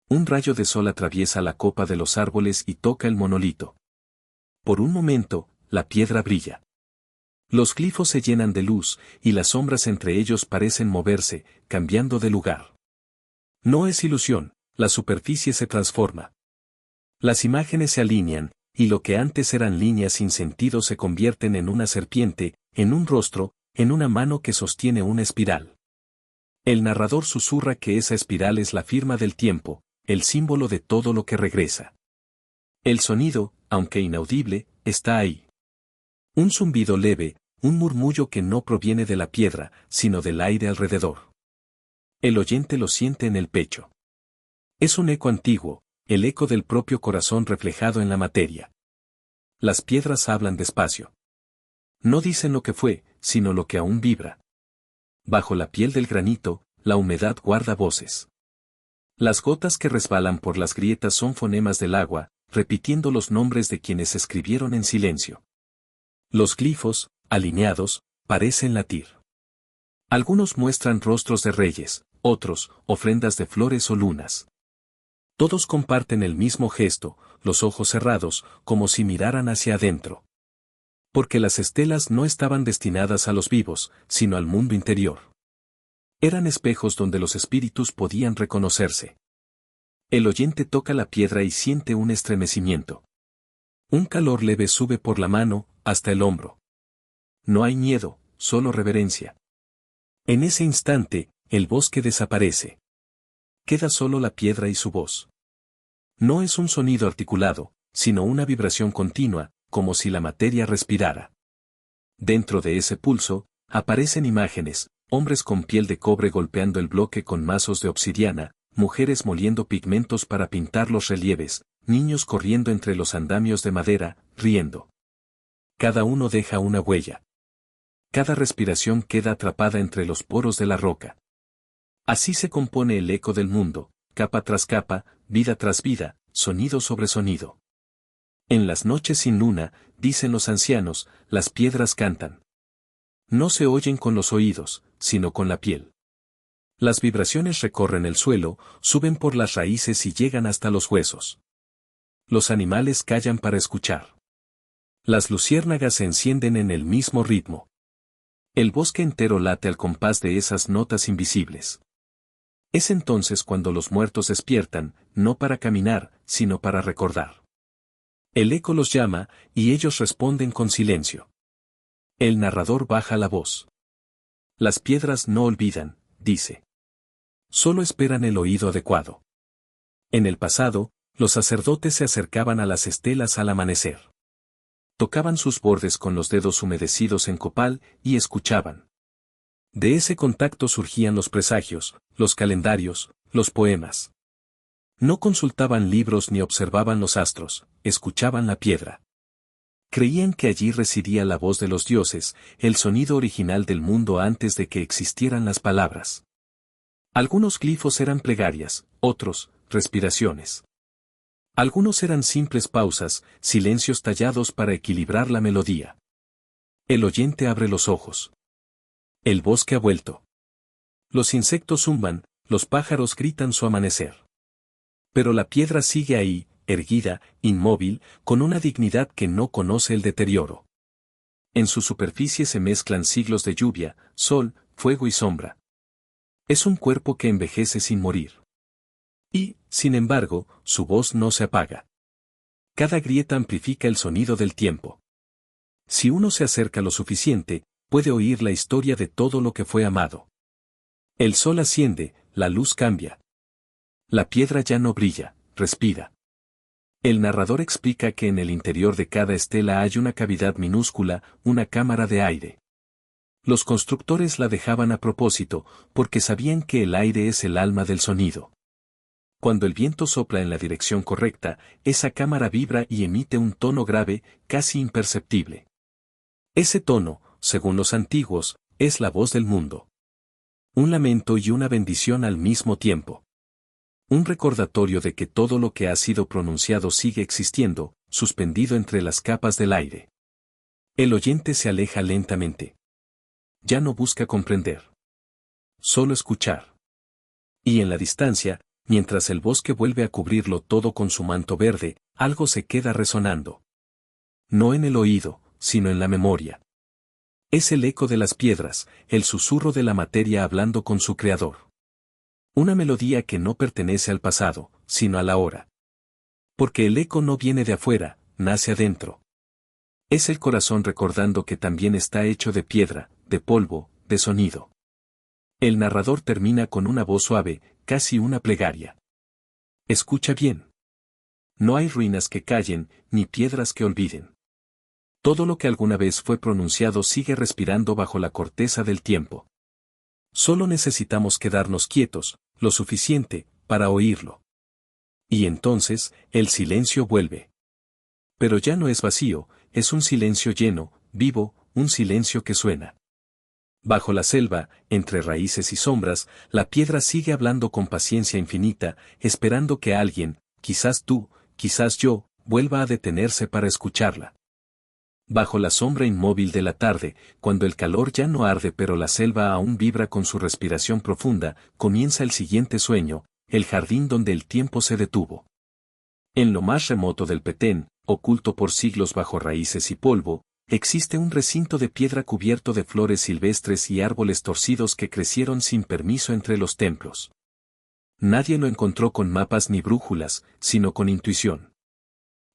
Un rayo de sol atraviesa la copa de los árboles y toca el monolito. Por un momento, la piedra brilla. Los glifos se llenan de luz, y las sombras entre ellos parecen moverse, cambiando de lugar. No es ilusión, la superficie se transforma. Las imágenes se alinean, y lo que antes eran líneas sin sentido se convierten en una serpiente, en un rostro, en una mano que sostiene una espiral. El narrador susurra que esa espiral es la firma del tiempo, el símbolo de todo lo que regresa. El sonido, aunque inaudible, está ahí. Un zumbido leve, un murmullo que no proviene de la piedra, sino del aire alrededor. El oyente lo siente en el pecho. Es un eco antiguo, el eco del propio corazón reflejado en la materia. Las piedras hablan despacio. No dicen lo que fue, sino lo que aún vibra. Bajo la piel del granito, la humedad guarda voces. Las gotas que resbalan por las grietas son fonemas del agua, repitiendo los nombres de quienes escribieron en silencio. Los glifos, alineados, parecen latir. Algunos muestran rostros de reyes, otros, ofrendas de flores o lunas. Todos comparten el mismo gesto, los ojos cerrados, como si miraran hacia adentro. Porque las estelas no estaban destinadas a los vivos, sino al mundo interior. Eran espejos donde los espíritus podían reconocerse. El oyente toca la piedra y siente un estremecimiento. Un calor leve sube por la mano, hasta el hombro. No hay miedo, solo reverencia. En ese instante, el bosque desaparece. Queda solo la piedra y su voz. No es un sonido articulado, sino una vibración continua, como si la materia respirara. Dentro de ese pulso, aparecen imágenes, hombres con piel de cobre golpeando el bloque con mazos de obsidiana, mujeres moliendo pigmentos para pintar los relieves, niños corriendo entre los andamios de madera, riendo. Cada uno deja una huella. Cada respiración queda atrapada entre los poros de la roca. Así se compone el eco del mundo, capa tras capa, vida tras vida, sonido sobre sonido. En las noches sin luna, dicen los ancianos, las piedras cantan. No se oyen con los oídos, sino con la piel. Las vibraciones recorren el suelo, suben por las raíces y llegan hasta los huesos. Los animales callan para escuchar. Las luciérnagas se encienden en el mismo ritmo. El bosque entero late al compás de esas notas invisibles. Es entonces cuando los muertos despiertan, no para caminar, sino para recordar. El eco los llama, y ellos responden con silencio. El narrador baja la voz. Las piedras no olvidan, dice. Solo esperan el oído adecuado. En el pasado, los sacerdotes se acercaban a las estelas al amanecer. Tocaban sus bordes con los dedos humedecidos en copal y escuchaban. De ese contacto surgían los presagios, los calendarios, los poemas. No consultaban libros ni observaban los astros, escuchaban la piedra. Creían que allí residía la voz de los dioses, el sonido original del mundo antes de que existieran las palabras. Algunos glifos eran plegarias, otros, respiraciones. Algunos eran simples pausas, silencios tallados para equilibrar la melodía. El oyente abre los ojos. El bosque ha vuelto. Los insectos zumban, los pájaros gritan su amanecer. Pero la piedra sigue ahí, erguida, inmóvil, con una dignidad que no conoce el deterioro. En su superficie se mezclan siglos de lluvia, sol, fuego y sombra. Es un cuerpo que envejece sin morir. Y, sin embargo, su voz no se apaga. Cada grieta amplifica el sonido del tiempo. Si uno se acerca lo suficiente, puede oír la historia de todo lo que fue amado. El sol asciende, la luz cambia. La piedra ya no brilla, respira. El narrador explica que en el interior de cada estela hay una cavidad minúscula, una cámara de aire. Los constructores la dejaban a propósito, porque sabían que el aire es el alma del sonido. Cuando el viento sopla en la dirección correcta, esa cámara vibra y emite un tono grave, casi imperceptible. Ese tono, según los antiguos, es la voz del mundo. Un lamento y una bendición al mismo tiempo. Un recordatorio de que todo lo que ha sido pronunciado sigue existiendo, suspendido entre las capas del aire. El oyente se aleja lentamente. Ya no busca comprender. Solo escuchar. Y en la distancia, mientras el bosque vuelve a cubrirlo todo con su manto verde, algo se queda resonando. No en el oído, sino en la memoria. Es el eco de las piedras, el susurro de la materia hablando con su creador. Una melodía que no pertenece al pasado, sino a la hora. Porque el eco no viene de afuera, nace adentro. Es el corazón recordando que también está hecho de piedra, de polvo, de sonido. El narrador termina con una voz suave, casi una plegaria. Escucha bien. No hay ruinas que callen, ni piedras que olviden. Todo lo que alguna vez fue pronunciado sigue respirando bajo la corteza del tiempo. Solo necesitamos quedarnos quietos, lo suficiente, para oírlo. Y entonces, el silencio vuelve. Pero ya no es vacío, es un silencio lleno, vivo, un silencio que suena. Bajo la selva, entre raíces y sombras, la piedra sigue hablando con paciencia infinita, esperando que alguien, quizás tú, quizás yo, vuelva a detenerse para escucharla. Bajo la sombra inmóvil de la tarde, cuando el calor ya no arde pero la selva aún vibra con su respiración profunda, comienza el siguiente sueño, el jardín donde el tiempo se detuvo. En lo más remoto del Petén, oculto por siglos bajo raíces y polvo, existe un recinto de piedra cubierto de flores silvestres y árboles torcidos que crecieron sin permiso entre los templos. Nadie lo encontró con mapas ni brújulas, sino con intuición.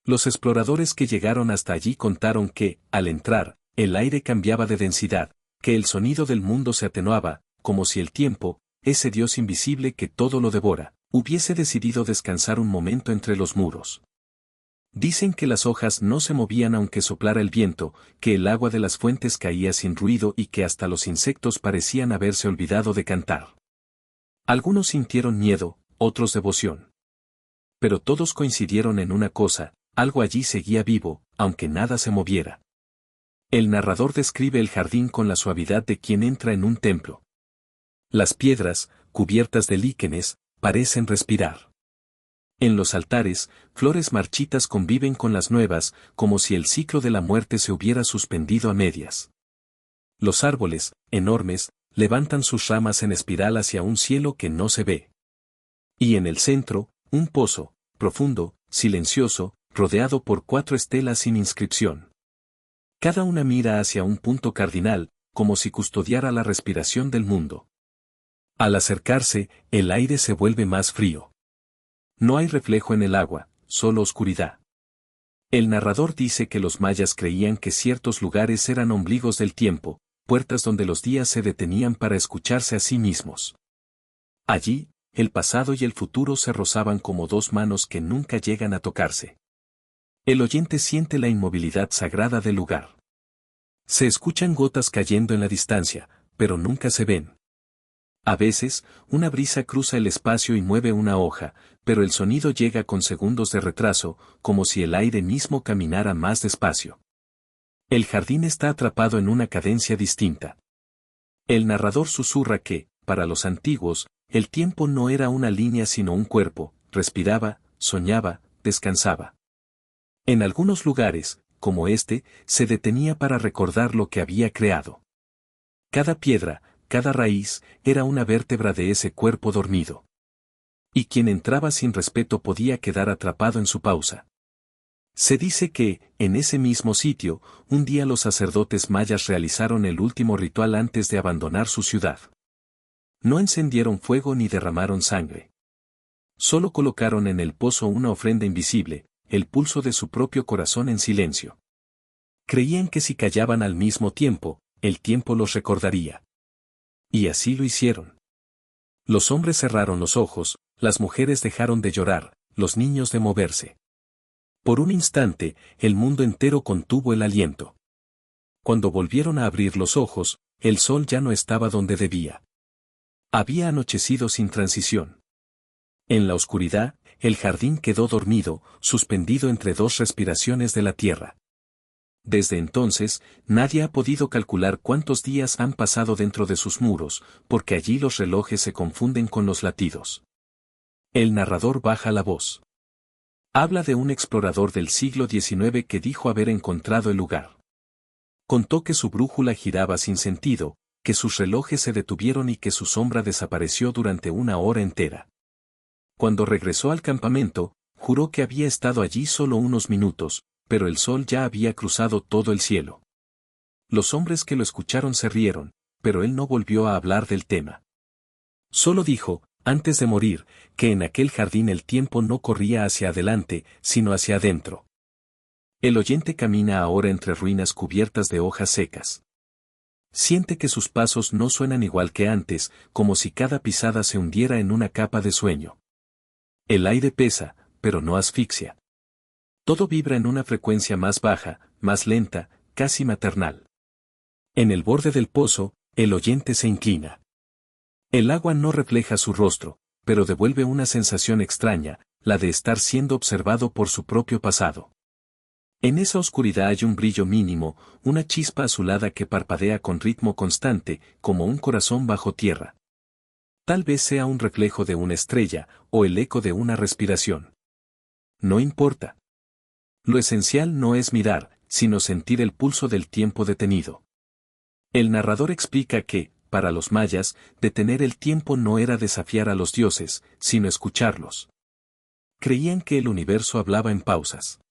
Los exploradores que llegaron hasta allí contaron que, al entrar, el aire cambiaba de densidad, que el sonido del mundo se atenuaba, como si el tiempo, ese Dios invisible que todo lo devora, hubiese decidido descansar un momento entre los muros. Dicen que las hojas no se movían aunque soplara el viento, que el agua de las fuentes caía sin ruido y que hasta los insectos parecían haberse olvidado de cantar. Algunos sintieron miedo, otros devoción. Pero todos coincidieron en una cosa, algo allí seguía vivo, aunque nada se moviera. El narrador describe el jardín con la suavidad de quien entra en un templo. Las piedras, cubiertas de líquenes, parecen respirar. En los altares, flores marchitas conviven con las nuevas, como si el ciclo de la muerte se hubiera suspendido a medias. Los árboles, enormes, levantan sus ramas en espiral hacia un cielo que no se ve. Y en el centro, un pozo, profundo, silencioso, rodeado por 4 estelas sin inscripción. Cada una mira hacia un punto cardinal, como si custodiara la respiración del mundo. Al acercarse, el aire se vuelve más frío. No hay reflejo en el agua, solo oscuridad. El narrador dice que los mayas creían que ciertos lugares eran ombligos del tiempo, puertas donde los días se detenían para escucharse a sí mismos. Allí, el pasado y el futuro se rozaban como dos manos que nunca llegan a tocarse. El oyente siente la inmovilidad sagrada del lugar. Se escuchan gotas cayendo en la distancia, pero nunca se ven. A veces, una brisa cruza el espacio y mueve una hoja, pero el sonido llega con segundos de retraso, como si el aire mismo caminara más despacio. El jardín está atrapado en una cadencia distinta. El narrador susurra que, para los antiguos, el tiempo no era una línea sino un cuerpo, respiraba, soñaba, descansaba. En algunos lugares, como este, se detenía para recordar lo que había creado. Cada piedra, cada raíz, era una vértebra de ese cuerpo dormido. Y quien entraba sin respeto podía quedar atrapado en su pausa. Se dice que, en ese mismo sitio, un día los sacerdotes mayas realizaron el último ritual antes de abandonar su ciudad. No encendieron fuego ni derramaron sangre. Solo colocaron en el pozo una ofrenda invisible, el pulso de su propio corazón en silencio. Creían que si callaban al mismo tiempo, el tiempo los recordaría. Y así lo hicieron. Los hombres cerraron los ojos, las mujeres dejaron de llorar, los niños de moverse. Por un instante, el mundo entero contuvo el aliento. Cuando volvieron a abrir los ojos, el sol ya no estaba donde debía. Había anochecido sin transición. En la oscuridad, el jardín quedó dormido, suspendido entre dos respiraciones de la tierra. Desde entonces, nadie ha podido calcular cuántos días han pasado dentro de sus muros, porque allí los relojes se confunden con los latidos. El narrador baja la voz. Habla de un explorador del siglo XIX que dijo haber encontrado el lugar. Contó que su brújula giraba sin sentido, que sus relojes se detuvieron y que su sombra desapareció durante una hora entera. Cuando regresó al campamento, juró que había estado allí solo unos minutos, pero el sol ya había cruzado todo el cielo. Los hombres que lo escucharon se rieron, pero él no volvió a hablar del tema. Solo dijo, antes de morir, que en aquel jardín el tiempo no corría hacia adelante, sino hacia adentro. El oyente camina ahora entre ruinas cubiertas de hojas secas. Siente que sus pasos no suenan igual que antes, como si cada pisada se hundiera en una capa de sueño. El aire pesa, pero no asfixia. Todo vibra en una frecuencia más baja, más lenta, casi maternal. En el borde del pozo, el oyente se inclina. El agua no refleja su rostro, pero devuelve una sensación extraña, la de estar siendo observado por su propio pasado. En esa oscuridad hay un brillo mínimo, una chispa azulada que parpadea con ritmo constante, como un corazón bajo tierra. Tal vez sea un reflejo de una estrella, o el eco de una respiración. No importa. Lo esencial no es mirar, sino sentir el pulso del tiempo detenido. El narrador explica que, para los mayas, detener el tiempo no era desafiar a los dioses, sino escucharlos. Creían que el universo hablaba en pausas.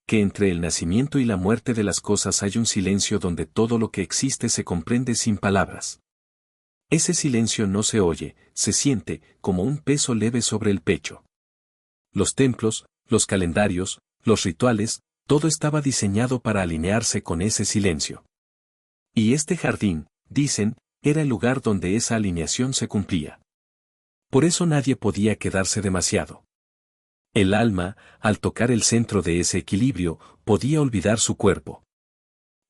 Que entre el nacimiento y la muerte de las cosas hay un silencio donde todo lo que existe se comprende sin palabras. Ese silencio no se oye, se siente, como un peso leve sobre el pecho. Los templos, los calendarios, los rituales, todo estaba diseñado para alinearse con ese silencio. Y este jardín, dicen, era el lugar donde esa alineación se cumplía. Por eso nadie podía quedarse demasiado. El alma, al tocar el centro de ese equilibrio, podía olvidar su cuerpo.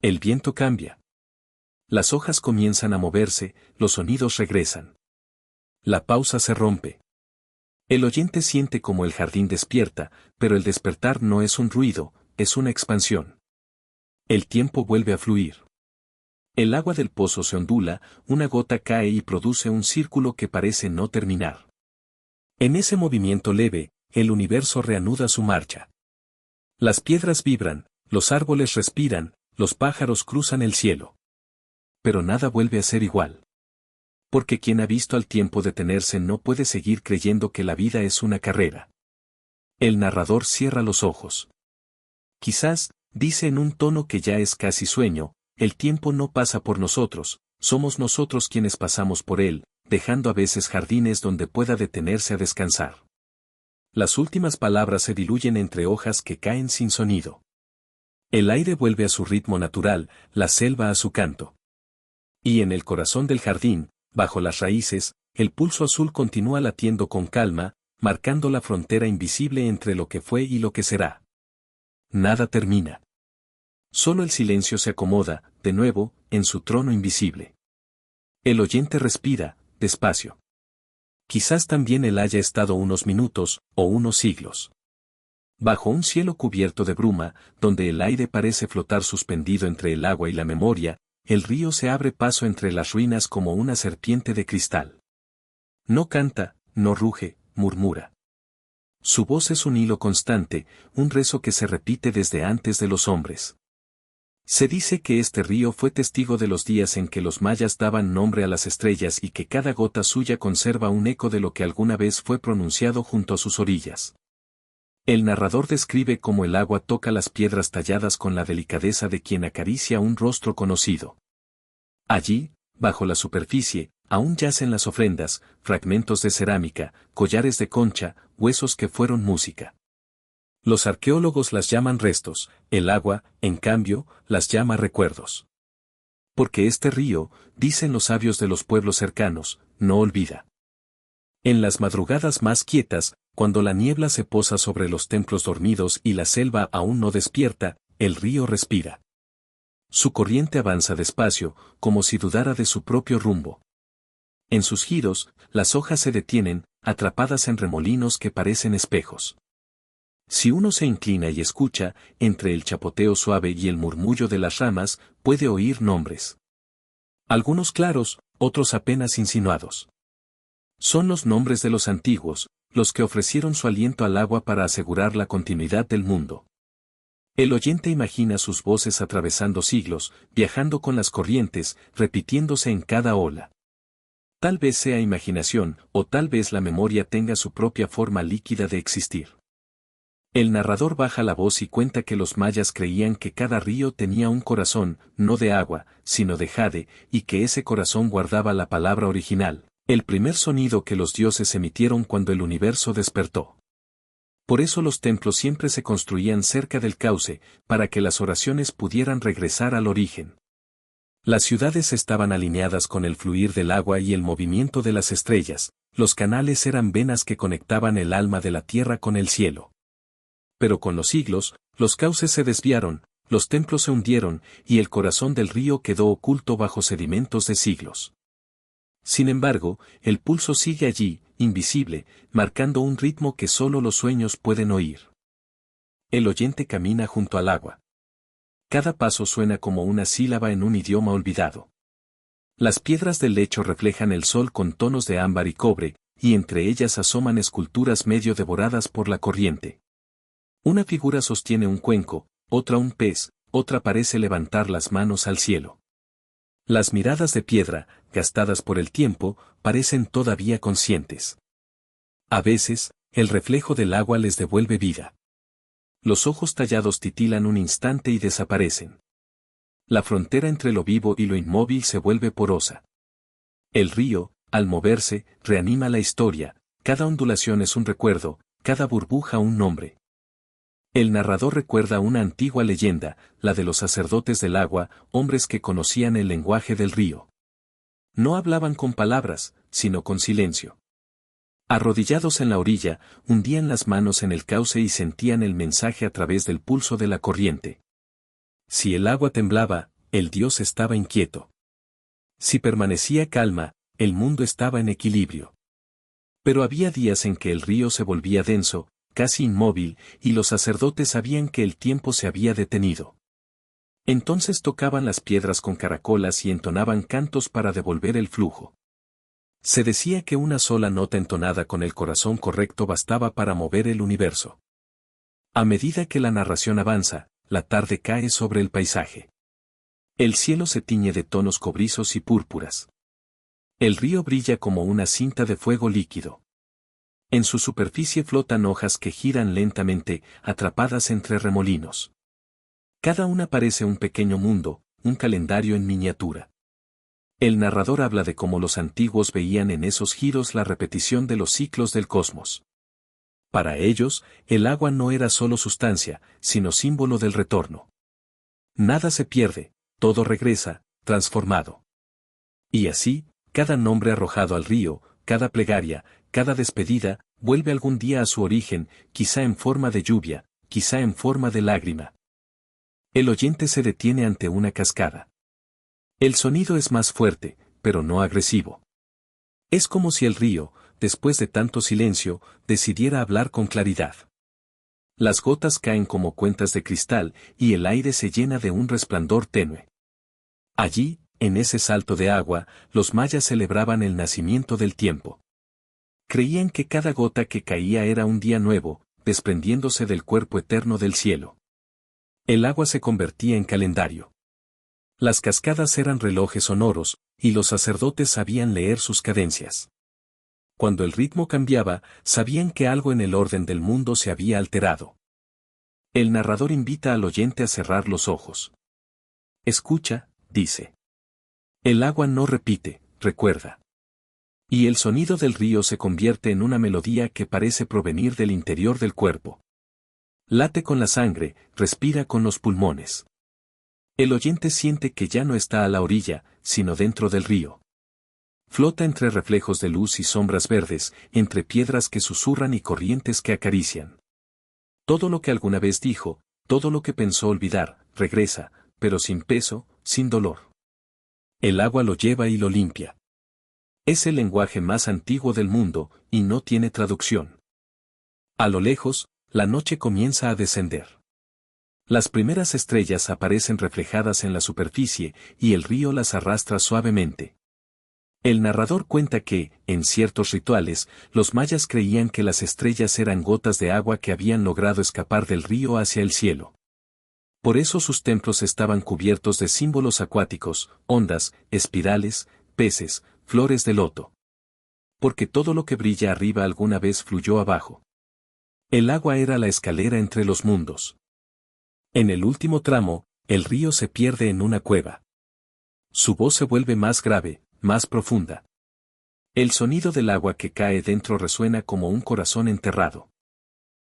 El viento cambia. Las hojas comienzan a moverse, los sonidos regresan. La pausa se rompe. El oyente siente como el jardín despierta, pero el despertar no es un ruido, es una expansión. El tiempo vuelve a fluir. El agua del pozo se ondula, una gota cae y produce un círculo que parece no terminar. En ese movimiento leve, el universo reanuda su marcha. Las piedras vibran, los árboles respiran, los pájaros cruzan el cielo. Pero nada vuelve a ser igual. Porque quien ha visto al tiempo detenerse no puede seguir creyendo que la vida es una carrera. El narrador cierra los ojos. Quizás, Dice en un tono que ya es casi sueño, el tiempo no pasa por nosotros, somos nosotros quienes pasamos por él, dejando a veces jardines donde pueda detenerse a descansar. Las últimas palabras se diluyen entre hojas que caen sin sonido. El aire vuelve a su ritmo natural, la selva a su canto. Y en el corazón del jardín, bajo las raíces, el pulso azul continúa latiendo con calma, marcando la frontera invisible entre lo que fue y lo que será. Nada termina. Solo el silencio se acomoda, de nuevo, en su trono invisible. El oyente respira, despacio. Quizás también él haya estado unos minutos, o unos siglos. Bajo un cielo cubierto de bruma, donde el aire parece flotar suspendido entre el agua y la memoria, el río se abre paso entre las ruinas como una serpiente de cristal. No canta, no ruge, murmura. Su voz es un hilo constante, un rezo que se repite desde antes de los hombres. Se dice que este río fue testigo de los días en que los mayas daban nombre a las estrellas y que cada gota suya conserva un eco de lo que alguna vez fue pronunciado junto a sus orillas. El narrador describe cómo el agua toca las piedras talladas con la delicadeza de quien acaricia un rostro conocido. Allí, bajo la superficie, aún yacen las ofrendas, fragmentos de cerámica, collares de concha, huesos que fueron música. Los arqueólogos las llaman restos, el agua, en cambio, las llama recuerdos. Porque este río, dicen los sabios de los pueblos cercanos, no olvida. En las madrugadas más quietas, cuando la niebla se posa sobre los templos dormidos y la selva aún no despierta, el río respira. Su corriente avanza despacio, como si dudara de su propio rumbo. En sus giros, las hojas se detienen, atrapadas en remolinos que parecen espejos. Si uno se inclina y escucha, entre el chapoteo suave y el murmullo de las ramas, puede oír nombres. Algunos claros, otros apenas insinuados. Son los nombres de los antiguos, los que ofrecieron su aliento al agua para asegurar la continuidad del mundo. El oyente imagina sus voces atravesando siglos, viajando con las corrientes, repitiéndose en cada ola. Tal vez sea imaginación, o tal vez la memoria tenga su propia forma líquida de existir. El narrador baja la voz y cuenta que los mayas creían que cada río tenía un corazón, no de agua, sino de jade, y que ese corazón guardaba la palabra original, el primer sonido que los dioses emitieron cuando el universo despertó. Por eso los templos siempre se construían cerca del cauce, para que las oraciones pudieran regresar al origen. Las ciudades estaban alineadas con el fluir del agua y el movimiento de las estrellas, los canales eran venas que conectaban el alma de la tierra con el cielo. Pero con los siglos, los cauces se desviaron, los templos se hundieron, y el corazón del río quedó oculto bajo sedimentos de siglos. Sin embargo, el pulso sigue allí, invisible, marcando un ritmo que solo los sueños pueden oír. El oyente camina junto al agua. Cada paso suena como una sílaba en un idioma olvidado. Las piedras del lecho reflejan el sol con tonos de ámbar y cobre, y entre ellas asoman esculturas medio devoradas por la corriente. Una figura sostiene un cuenco, otra un pez, otra parece levantar las manos al cielo. Las miradas de piedra, gastadas por el tiempo, parecen todavía conscientes. A veces, el reflejo del agua les devuelve vida. Los ojos tallados titilan un instante y desaparecen. La frontera entre lo vivo y lo inmóvil se vuelve porosa. El río, al moverse, reanima la historia, cada ondulación es un recuerdo, cada burbuja un nombre. El narrador recuerda una antigua leyenda, la de los sacerdotes del agua, hombres que conocían el lenguaje del río. No hablaban con palabras, sino con silencio. Arrodillados en la orilla, hundían las manos en el cauce y sentían el mensaje a través del pulso de la corriente. Si el agua temblaba, el dios estaba inquieto. Si permanecía calma, el mundo estaba en equilibrio. Pero había días en que el río se volvía denso, casi inmóvil, y los sacerdotes sabían que el tiempo se había detenido. Entonces tocaban las piedras con caracolas y entonaban cantos para devolver el flujo. Se decía que una sola nota entonada con el corazón correcto bastaba para mover el universo. A medida que la narración avanza, la tarde cae sobre el paisaje. El cielo se tiñe de tonos cobrizos y púrpuras. El río brilla como una cinta de fuego líquido. En su superficie flotan hojas que giran lentamente, atrapadas entre remolinos. Cada una parece un pequeño mundo, un calendario en miniatura. El narrador habla de cómo los antiguos veían en esos giros la repetición de los ciclos del cosmos. Para ellos, el agua no era solo sustancia, sino símbolo del retorno. Nada se pierde, todo regresa, transformado. Y así, cada nombre arrojado al río, cada plegaria, cada despedida, vuelve algún día a su origen, quizá en forma de lluvia, quizá en forma de lágrima. El oyente se detiene ante una cascada. El sonido es más fuerte, pero no agresivo. Es como si el río, después de tanto silencio, decidiera hablar con claridad. Las gotas caen como cuentas de cristal y el aire se llena de un resplandor tenue. Allí, en ese salto de agua, los mayas celebraban el nacimiento del tiempo. Creían que cada gota que caía era un día nuevo, desprendiéndose del cuerpo eterno del cielo. El agua se convertía en calendario. Las cascadas eran relojes sonoros, y los sacerdotes sabían leer sus cadencias. Cuando el ritmo cambiaba, sabían que algo en el orden del mundo se había alterado. El narrador invita al oyente a cerrar los ojos. Escucha, dice. El agua no repite, recuerda. Y el sonido del río se convierte en una melodía que parece provenir del interior del cuerpo. Late con la sangre, respira con los pulmones. El oyente siente que ya no está a la orilla, sino dentro del río. Flota entre reflejos de luz y sombras verdes, entre piedras que susurran y corrientes que acarician. Todo lo que alguna vez dijo, todo lo que pensó olvidar, regresa, pero sin peso, sin dolor. El agua lo lleva y lo limpia. Es el lenguaje más antiguo del mundo, y no tiene traducción. A lo lejos, la noche comienza a descender. Las primeras estrellas aparecen reflejadas en la superficie, y el río las arrastra suavemente. El narrador cuenta que, en ciertos rituales, los mayas creían que las estrellas eran gotas de agua que habían logrado escapar del río hacia el cielo. Por eso sus templos estaban cubiertos de símbolos acuáticos, ondas, espirales, peces, flores de loto. Porque todo lo que brilla arriba alguna vez fluyó abajo. El agua era la escalera entre los mundos. En el último tramo, el río se pierde en una cueva. Su voz se vuelve más grave, más profunda. El sonido del agua que cae dentro resuena como un corazón enterrado.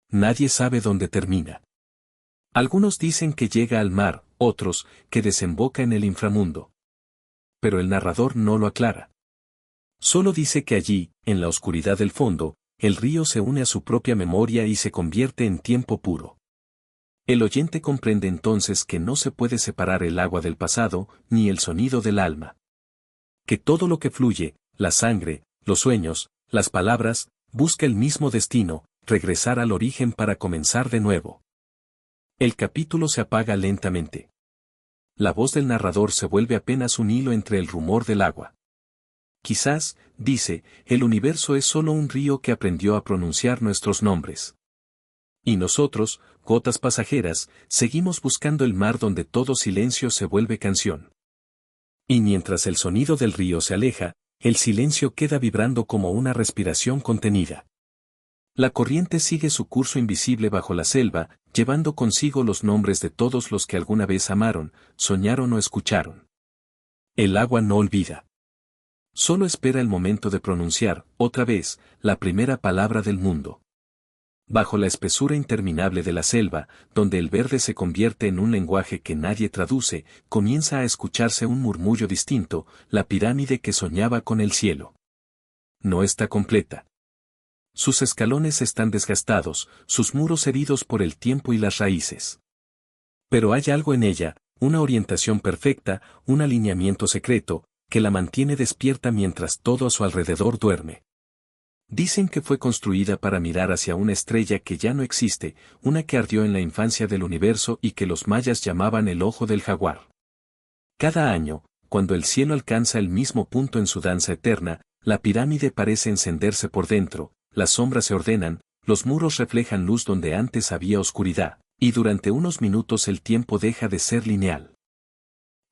Nadie sabe dónde termina. Algunos dicen que llega al mar, otros, que desemboca en el inframundo. Pero el narrador no lo aclara. Solo dice que allí, en la oscuridad del fondo, el río se une a su propia memoria y se convierte en tiempo puro. El oyente comprende entonces que no se puede separar el agua del pasado, ni el sonido del alma. Que todo lo que fluye, la sangre, los sueños, las palabras, busca el mismo destino, regresar al origen para comenzar de nuevo. El capítulo se apaga lentamente. La voz del narrador se vuelve apenas un hilo entre el rumor del agua. Quizás, dice, el universo es solo un río que aprendió a pronunciar nuestros nombres. Y nosotros, gotas pasajeras, seguimos buscando el mar donde todo silencio se vuelve canción. Y mientras el sonido del río se aleja, el silencio queda vibrando como una respiración contenida. La corriente sigue su curso invisible bajo la selva, llevando consigo los nombres de todos los que alguna vez amaron, soñaron o escucharon. El agua no olvida. Solo espera el momento de pronunciar, otra vez, la primera palabra del mundo. Bajo la espesura interminable de la selva, donde el verde se convierte en un lenguaje que nadie traduce, comienza a escucharse un murmullo distinto, la pirámide que soñaba con el cielo. No está completa. Sus escalones están desgastados, sus muros heridos por el tiempo y las raíces. Pero hay algo en ella, una orientación perfecta, un alineamiento secreto, que la mantiene despierta mientras todo a su alrededor duerme. Dicen que fue construida para mirar hacia una estrella que ya no existe, una que ardió en la infancia del universo y que los mayas llamaban el ojo del jaguar. Cada año, cuando el cielo alcanza el mismo punto en su danza eterna, la pirámide parece encenderse por dentro, las sombras se ordenan, los muros reflejan luz donde antes había oscuridad, y durante unos minutos el tiempo deja de ser lineal.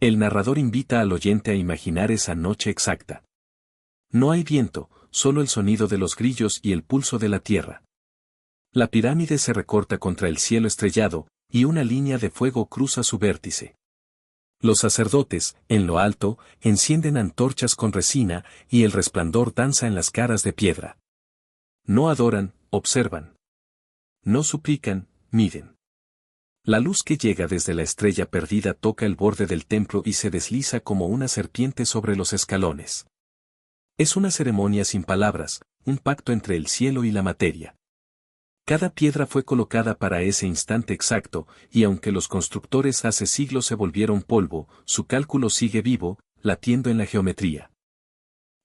El narrador invita al oyente a imaginar esa noche exacta. No hay viento, solo el sonido de los grillos y el pulso de la tierra. La pirámide se recorta contra el cielo estrellado, y una línea de fuego cruza su vértice. Los sacerdotes, en lo alto, encienden antorchas con resina, y el resplandor danza en las caras de piedra. No adoran, observan. No suplican, miden. La luz que llega desde la estrella perdida toca el borde del templo y se desliza como una serpiente sobre los escalones. Es una ceremonia sin palabras, un pacto entre el cielo y la materia. Cada piedra fue colocada para ese instante exacto, y aunque los constructores hace siglos se volvieron polvo, su cálculo sigue vivo, latiendo en la geometría.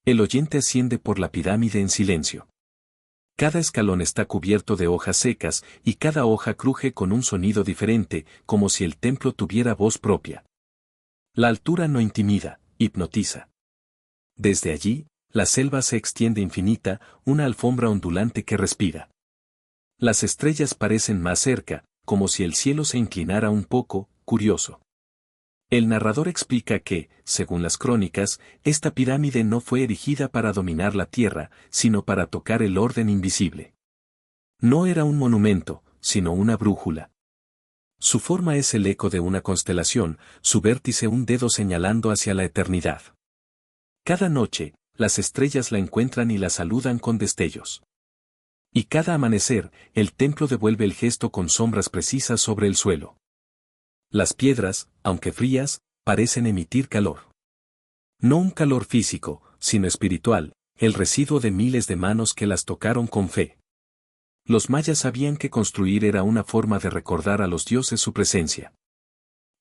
El oyente asciende por la pirámide en silencio. Cada escalón está cubierto de hojas secas, y cada hoja cruje con un sonido diferente, como si el templo tuviera voz propia. La altura no intimida, hipnotiza. Desde allí, la selva se extiende infinita, una alfombra ondulante que respira. Las estrellas parecen más cerca, como si el cielo se inclinara un poco, curioso. El narrador explica que, según las crónicas, esta pirámide no fue erigida para dominar la tierra, sino para tocar el orden invisible. No era un monumento, sino una brújula. Su forma es el eco de una constelación, su vértice un dedo señalando hacia la eternidad. Cada noche, las estrellas la encuentran y la saludan con destellos. Y cada amanecer, el templo devuelve el gesto con sombras precisas sobre el suelo. Las piedras, aunque frías, parecen emitir calor. No un calor físico, sino espiritual, el residuo de miles de manos que las tocaron con fe. Los mayas sabían que construir era una forma de recordar a los dioses su presencia.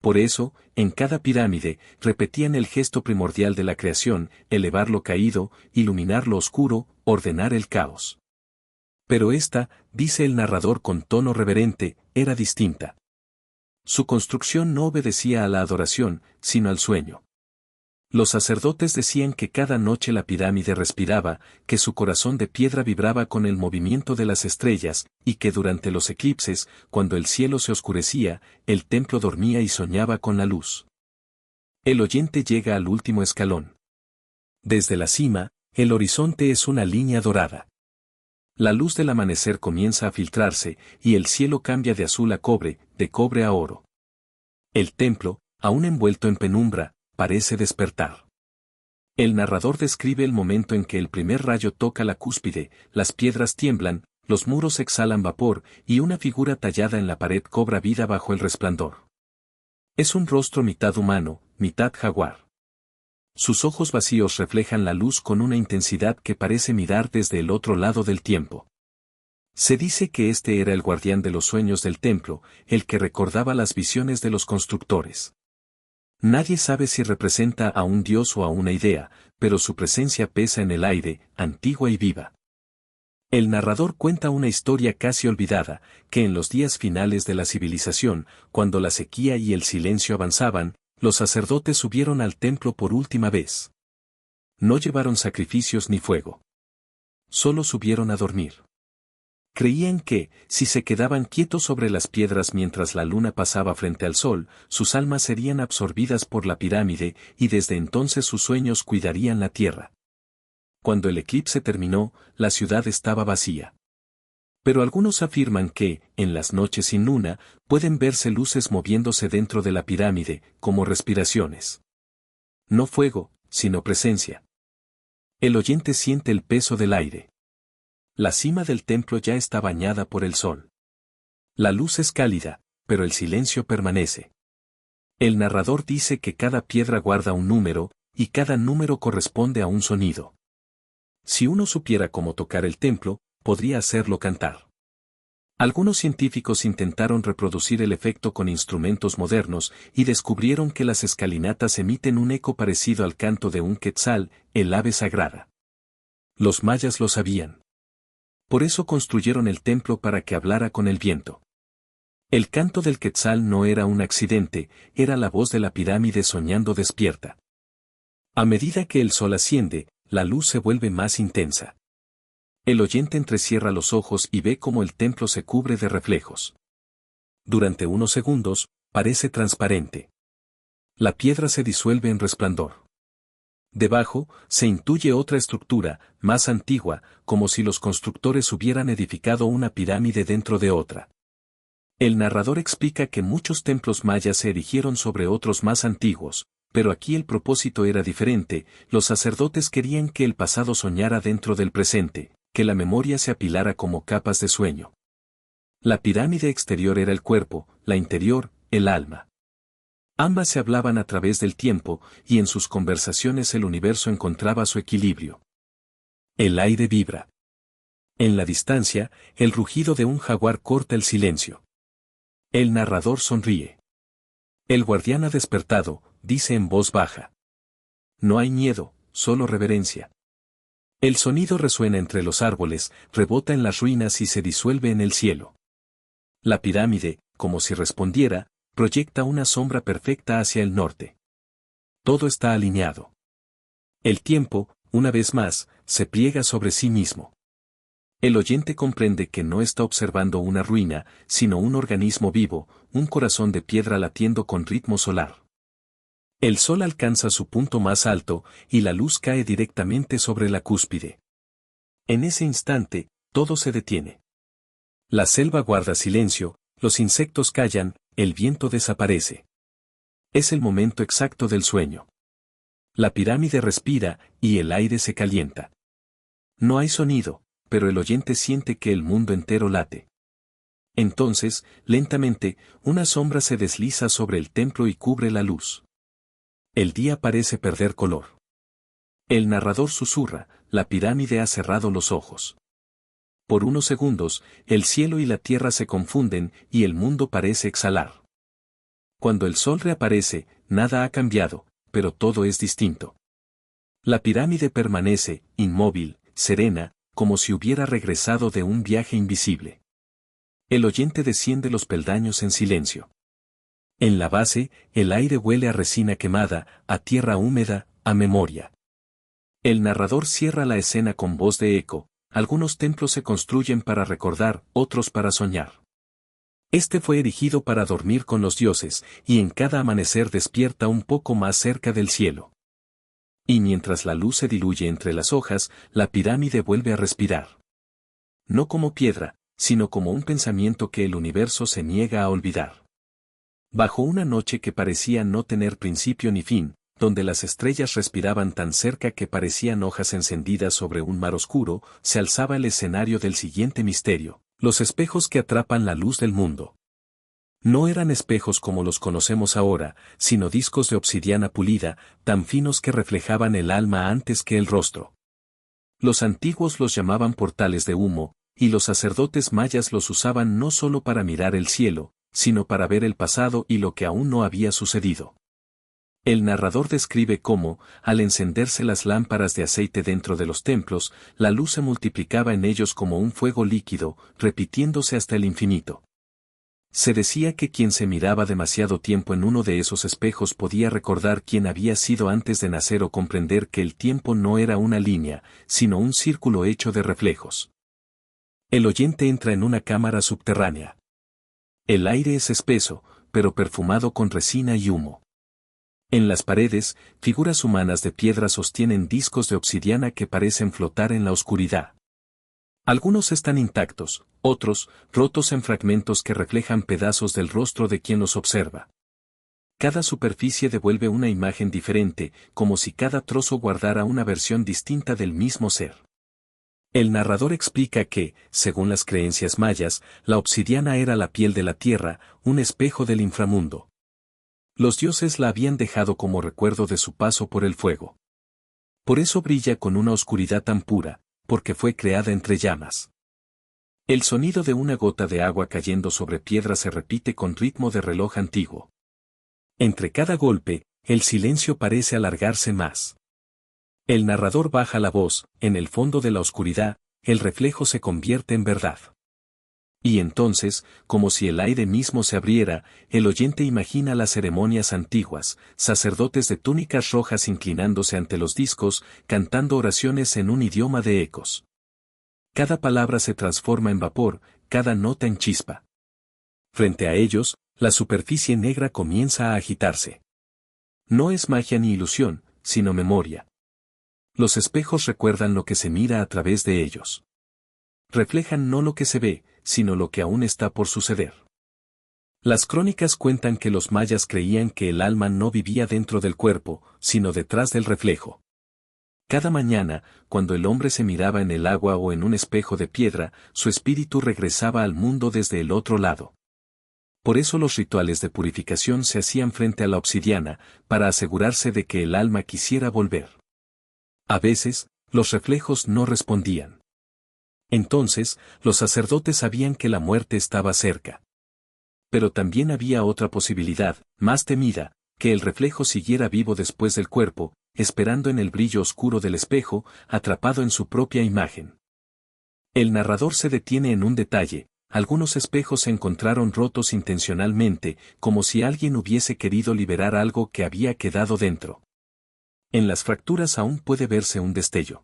Por eso, en cada pirámide, repetían el gesto primordial de la creación, elevar lo caído, iluminar lo oscuro, ordenar el caos. Pero esta, dice el narrador con tono reverente, era distinta. Su construcción no obedecía a la adoración, sino al sueño. Los sacerdotes decían que cada noche la pirámide respiraba, que su corazón de piedra vibraba con el movimiento de las estrellas, y que durante los eclipses, cuando el cielo se oscurecía, el templo dormía y soñaba con la luz. El oyente llega al último escalón. Desde la cima, el horizonte es una línea dorada. La luz del amanecer comienza a filtrarse, y el cielo cambia de azul a cobre, de cobre a oro. El templo, aún envuelto en penumbra, parece despertar. El narrador describe el momento en que el primer rayo toca la cúspide, las piedras tiemblan, los muros exhalan vapor, y una figura tallada en la pared cobra vida bajo el resplandor. Es un rostro mitad humano, mitad jaguar. Sus ojos vacíos reflejan la luz con una intensidad que parece mirar desde el otro lado del tiempo. Se dice que este era el guardián de los sueños del templo, el que recordaba las visiones de los constructores. Nadie sabe si representa a un dios o a una idea, pero su presencia pesa en el aire, antigua y viva. El narrador cuenta una historia casi olvidada, que en los días finales de la civilización, cuando la sequía y el silencio avanzaban, los sacerdotes subieron al templo por última vez. No llevaron sacrificios ni fuego. Solo subieron a dormir. Creían que, si se quedaban quietos sobre las piedras mientras la luna pasaba frente al sol, sus almas serían absorbidas por la pirámide, y desde entonces sus sueños cuidarían la tierra. Cuando el eclipse terminó, la ciudad estaba vacía. Pero algunos afirman que, en las noches sin luna, pueden verse luces moviéndose dentro de la pirámide, como respiraciones. No fuego, sino presencia. El oyente siente el peso del aire. La cima del templo ya está bañada por el sol. La luz es cálida, pero el silencio permanece. El narrador dice que cada piedra guarda un número, y cada número corresponde a un sonido. Si uno supiera cómo tocar el templo, podría hacerlo cantar. Algunos científicos intentaron reproducir el efecto con instrumentos modernos y descubrieron que las escalinatas emiten un eco parecido al canto de un quetzal, el ave sagrada. Los mayas lo sabían. Por eso construyeron el templo para que hablara con el viento. El canto del quetzal no era un accidente, era la voz de la pirámide soñando despierta. A medida que el sol asciende, la luz se vuelve más intensa. El oyente entrecierra los ojos y ve cómo el templo se cubre de reflejos. Durante unos segundos, parece transparente. La piedra se disuelve en resplandor. Debajo, se intuye otra estructura, más antigua, como si los constructores hubieran edificado una pirámide dentro de otra. El narrador explica que muchos templos mayas se erigieron sobre otros más antiguos, pero aquí el propósito era diferente, los sacerdotes querían que el pasado soñara dentro del presente, que la memoria se apilara como capas de sueño. La pirámide exterior era el cuerpo, la interior, el alma. Ambas se hablaban a través del tiempo, y en sus conversaciones el universo encontraba su equilibrio. El aire vibra. En la distancia, el rugido de un jaguar corta el silencio. El narrador sonríe. El guardián ha despertado, dice en voz baja. No hay miedo, solo reverencia. El sonido resuena entre los árboles, rebota en las ruinas y se disuelve en el cielo. La pirámide, como si respondiera, proyecta una sombra perfecta hacia el norte. Todo está alineado. El tiempo, una vez más, se pliega sobre sí mismo. El oyente comprende que no está observando una ruina, sino un organismo vivo, un corazón de piedra latiendo con ritmo solar. El sol alcanza su punto más alto, y la luz cae directamente sobre la cúspide. En ese instante, todo se detiene. La selva guarda silencio, los insectos callan, el viento desaparece. Es el momento exacto del sueño. La pirámide respira, y el aire se calienta. No hay sonido, pero el oyente siente que el mundo entero late. Entonces, lentamente, una sombra se desliza sobre el templo y cubre la luz. El día parece perder color. El narrador susurra, la pirámide ha cerrado los ojos. Por unos segundos, el cielo y la tierra se confunden y el mundo parece exhalar. Cuando el sol reaparece, nada ha cambiado, pero todo es distinto. La pirámide permanece, inmóvil, serena, como si hubiera regresado de un viaje invisible. El oyente desciende los peldaños en silencio. En la base, el aire huele a resina quemada, a tierra húmeda, a memoria. El narrador cierra la escena con voz de eco, algunos templos se construyen para recordar, otros para soñar. Este fue erigido para dormir con los dioses, y en cada amanecer despierta un poco más cerca del cielo. Y mientras la luz se diluye entre las hojas, la pirámide vuelve a respirar. No como piedra, sino como un pensamiento que el universo se niega a olvidar. Bajo una noche que parecía no tener principio ni fin, donde las estrellas respiraban tan cerca que parecían hojas encendidas sobre un mar oscuro, se alzaba el escenario del siguiente misterio, los espejos que atrapan la luz del mundo. No eran espejos como los conocemos ahora, sino discos de obsidiana pulida, tan finos que reflejaban el alma antes que el rostro. Los antiguos los llamaban portales de humo, y los sacerdotes mayas los usaban no solo para mirar el cielo, sino para ver el pasado y lo que aún no había sucedido. El narrador describe cómo, al encenderse las lámparas de aceite dentro de los templos, la luz se multiplicaba en ellos como un fuego líquido, repitiéndose hasta el infinito. Se decía que quien se miraba demasiado tiempo en uno de esos espejos podía recordar quién había sido antes de nacer o comprender que el tiempo no era una línea, sino un círculo hecho de reflejos. El oyente entra en una cámara subterránea. El aire es espeso, pero perfumado con resina y humo. En las paredes, figuras humanas de piedra sostienen discos de obsidiana que parecen flotar en la oscuridad. Algunos están intactos, otros, rotos en fragmentos que reflejan pedazos del rostro de quien los observa. Cada superficie devuelve una imagen diferente, como si cada trozo guardara una versión distinta del mismo ser. El narrador explica que, según las creencias mayas, la obsidiana era la piel de la tierra, un espejo del inframundo. Los dioses la habían dejado como recuerdo de su paso por el fuego. Por eso brilla con una oscuridad tan pura, porque fue creada entre llamas. El sonido de una gota de agua cayendo sobre piedra se repite con ritmo de reloj antiguo. Entre cada golpe, el silencio parece alargarse más. El narrador baja la voz, en el fondo de la oscuridad, el reflejo se convierte en verdad. Y entonces, como si el aire mismo se abriera, el oyente imagina las ceremonias antiguas, sacerdotes de túnicas rojas inclinándose ante los discos, cantando oraciones en un idioma de ecos. Cada palabra se transforma en vapor, cada nota en chispa. Frente a ellos, la superficie negra comienza a agitarse. No es magia ni ilusión, sino memoria. Los espejos recuerdan lo que se mira a través de ellos. Reflejan no lo que se ve, sino lo que aún está por suceder. Las crónicas cuentan que los mayas creían que el alma no vivía dentro del cuerpo, sino detrás del reflejo. Cada mañana, cuando el hombre se miraba en el agua o en un espejo de piedra, su espíritu regresaba al mundo desde el otro lado. Por eso los rituales de purificación se hacían frente a la obsidiana, para asegurarse de que el alma quisiera volver. A veces, los reflejos no respondían. Entonces, los sacerdotes sabían que la muerte estaba cerca. Pero también había otra posibilidad, más temida, que el reflejo siguiera vivo después del cuerpo, esperando en el brillo oscuro del espejo, atrapado en su propia imagen. El narrador se detiene en un detalle: algunos espejos se encontraron rotos intencionalmente, como si alguien hubiese querido liberar algo que había quedado dentro. En las fracturas aún puede verse un destello.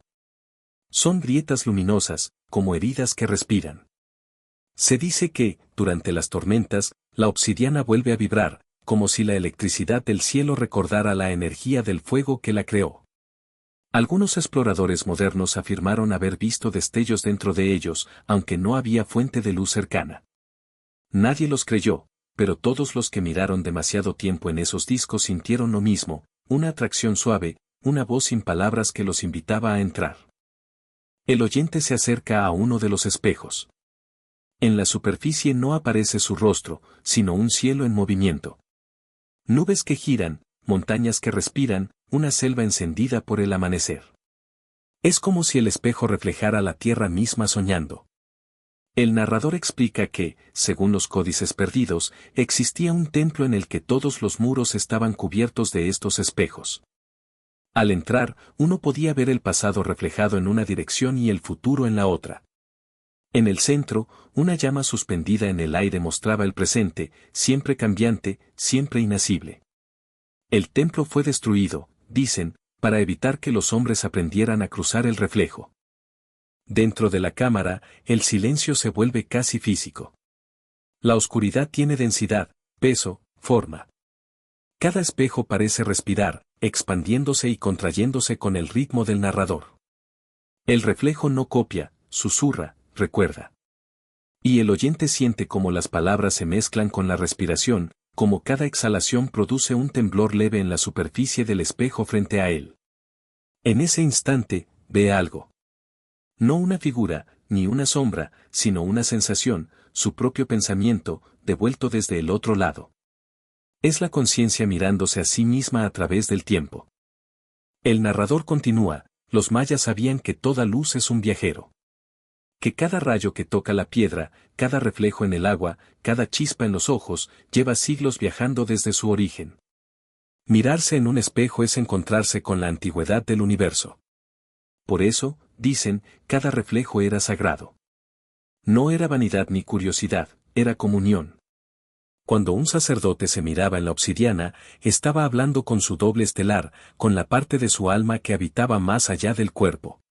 Son grietas luminosas, como heridas que respiran. Se dice que, durante las tormentas, la obsidiana vuelve a vibrar, como si la electricidad del cielo recordara la energía del fuego que la creó. Algunos exploradores modernos afirmaron haber visto destellos dentro de ellos, aunque no había fuente de luz cercana. Nadie los creyó, pero todos los que miraron demasiado tiempo en esos discos sintieron lo mismo: una atracción suave, una voz sin palabras que los invitaba a entrar. El oyente se acerca a uno de los espejos. En la superficie no aparece su rostro, sino un cielo en movimiento. Nubes que giran, montañas que respiran, una selva encendida por el amanecer. Es como si el espejo reflejara la tierra misma soñando. El narrador explica que, según los códices perdidos, existía un templo en el que todos los muros estaban cubiertos de estos espejos. Al entrar, uno podía ver el pasado reflejado en una dirección y el futuro en la otra. En el centro, una llama suspendida en el aire mostraba el presente, siempre cambiante, siempre inacible. El templo fue destruido, dicen, para evitar que los hombres aprendieran a cruzar el reflejo. Dentro de la cámara, el silencio se vuelve casi físico. La oscuridad tiene densidad, peso, forma. Cada espejo parece respirar, expandiéndose y contrayéndose con el ritmo del narrador. El reflejo no copia, susurra, recuerda. Y el oyente siente cómo las palabras se mezclan con la respiración, como cada exhalación produce un temblor leve en la superficie del espejo frente a él. En ese instante, ve algo. No una figura, ni una sombra, sino una sensación, su propio pensamiento, devuelto desde el otro lado. Es la conciencia mirándose a sí misma a través del tiempo. El narrador continúa: los mayas sabían que toda luz es un viajero. Que cada rayo que toca la piedra, cada reflejo en el agua, cada chispa en los ojos, lleva siglos viajando desde su origen. Mirarse en un espejo es encontrarse con la antigüedad del universo. Por eso, dicen, cada reflejo era sagrado. No era vanidad ni curiosidad, era comunión. Cuando un sacerdote se miraba en la obsidiana, estaba hablando con su doble estelar, con la parte de su alma que habitaba más allá del cuerpo.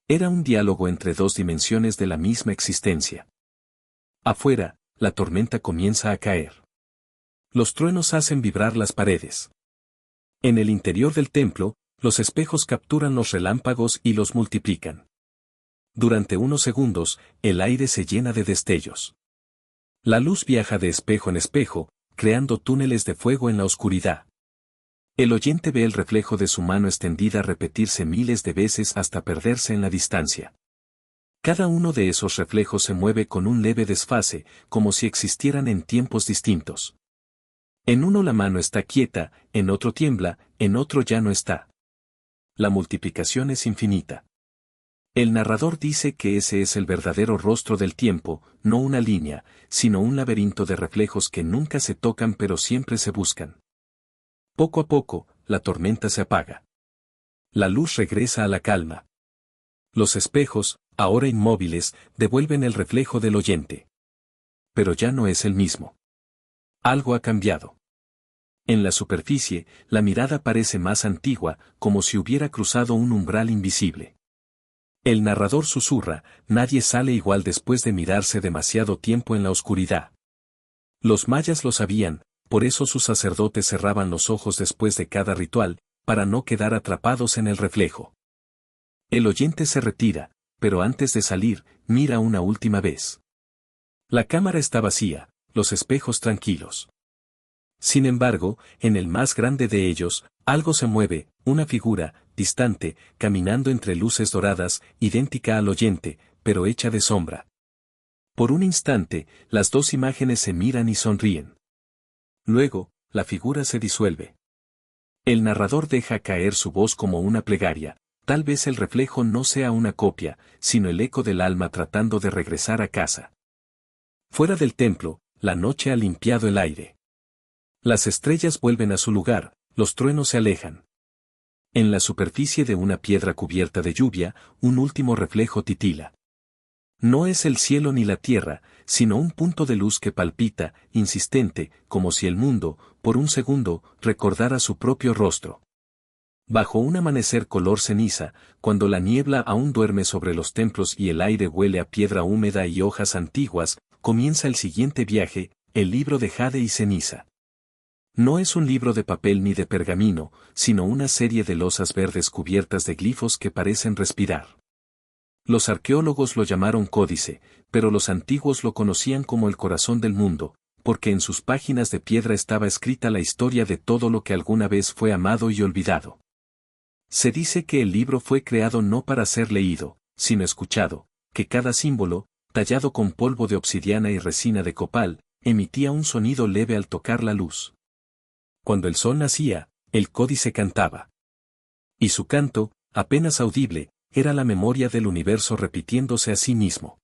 Era un diálogo entre dos dimensiones de la misma existencia. Afuera, la tormenta comienza a caer. Los truenos hacen vibrar las paredes. En el interior del templo, los espejos capturan los relámpagos y los multiplican. Durante unos segundos, el aire se llena de destellos. La luz viaja de espejo en espejo, creando túneles de fuego en la oscuridad. El oyente ve el reflejo de su mano extendida repetirse miles de veces hasta perderse en la distancia. Cada uno de esos reflejos se mueve con un leve desfase, como si existieran en tiempos distintos. En uno la mano está quieta, en otro tiembla, en otro ya no está. La multiplicación es infinita. El narrador dice que ese es el verdadero rostro del tiempo, no una línea, sino un laberinto de reflejos que nunca se tocan pero siempre se buscan. Poco a poco, la tormenta se apaga. La luz regresa a la calma. Los espejos, ahora inmóviles, devuelven el reflejo del oyente. Pero ya no es el mismo. Algo ha cambiado. En la superficie, la mirada parece más antigua, como si hubiera cruzado un umbral invisible. El narrador susurra: nadie sale igual después de mirarse demasiado tiempo en la oscuridad. Los mayas lo sabían. Por eso sus sacerdotes cerraban los ojos después de cada ritual, para no quedar atrapados en el reflejo. El oyente se retira, pero antes de salir, mira una última vez. La cámara está vacía, los espejos tranquilos. Sin embargo, en el más grande de ellos, algo se mueve, una figura, distante, caminando entre luces doradas, idéntica al oyente, pero hecha de sombra. Por un instante, las dos imágenes se miran y sonríen. Luego, la figura se disuelve. El narrador deja caer su voz como una plegaria, tal vez el reflejo no sea una copia, sino el eco del alma tratando de regresar a casa. Fuera del templo, la noche ha limpiado el aire. Las estrellas vuelven a su lugar, los truenos se alejan. En la superficie de una piedra cubierta de lluvia, un último reflejo titila. No es el cielo ni la tierra, sino un punto de luz que palpita, insistente, como si el mundo, por un segundo, recordara su propio rostro. Bajo un amanecer color ceniza, cuando la niebla aún duerme sobre los templos y el aire huele a piedra húmeda y hojas antiguas, comienza el siguiente viaje, el libro de jade y ceniza. No es un libro de papel ni de pergamino, sino una serie de losas verdes cubiertas de glifos que parecen respirar. Los arqueólogos lo llamaron códice, pero los antiguos lo conocían como el corazón del mundo, porque en sus páginas de piedra estaba escrita la historia de todo lo que alguna vez fue amado y olvidado. Se dice que el libro fue creado no para ser leído, sino escuchado, que cada símbolo, tallado con polvo de obsidiana y resina de copal, emitía un sonido leve al tocar la luz. Cuando el sol nacía, el códice cantaba. Y su canto, apenas audible, era la memoria del universo repitiéndose a sí mismo.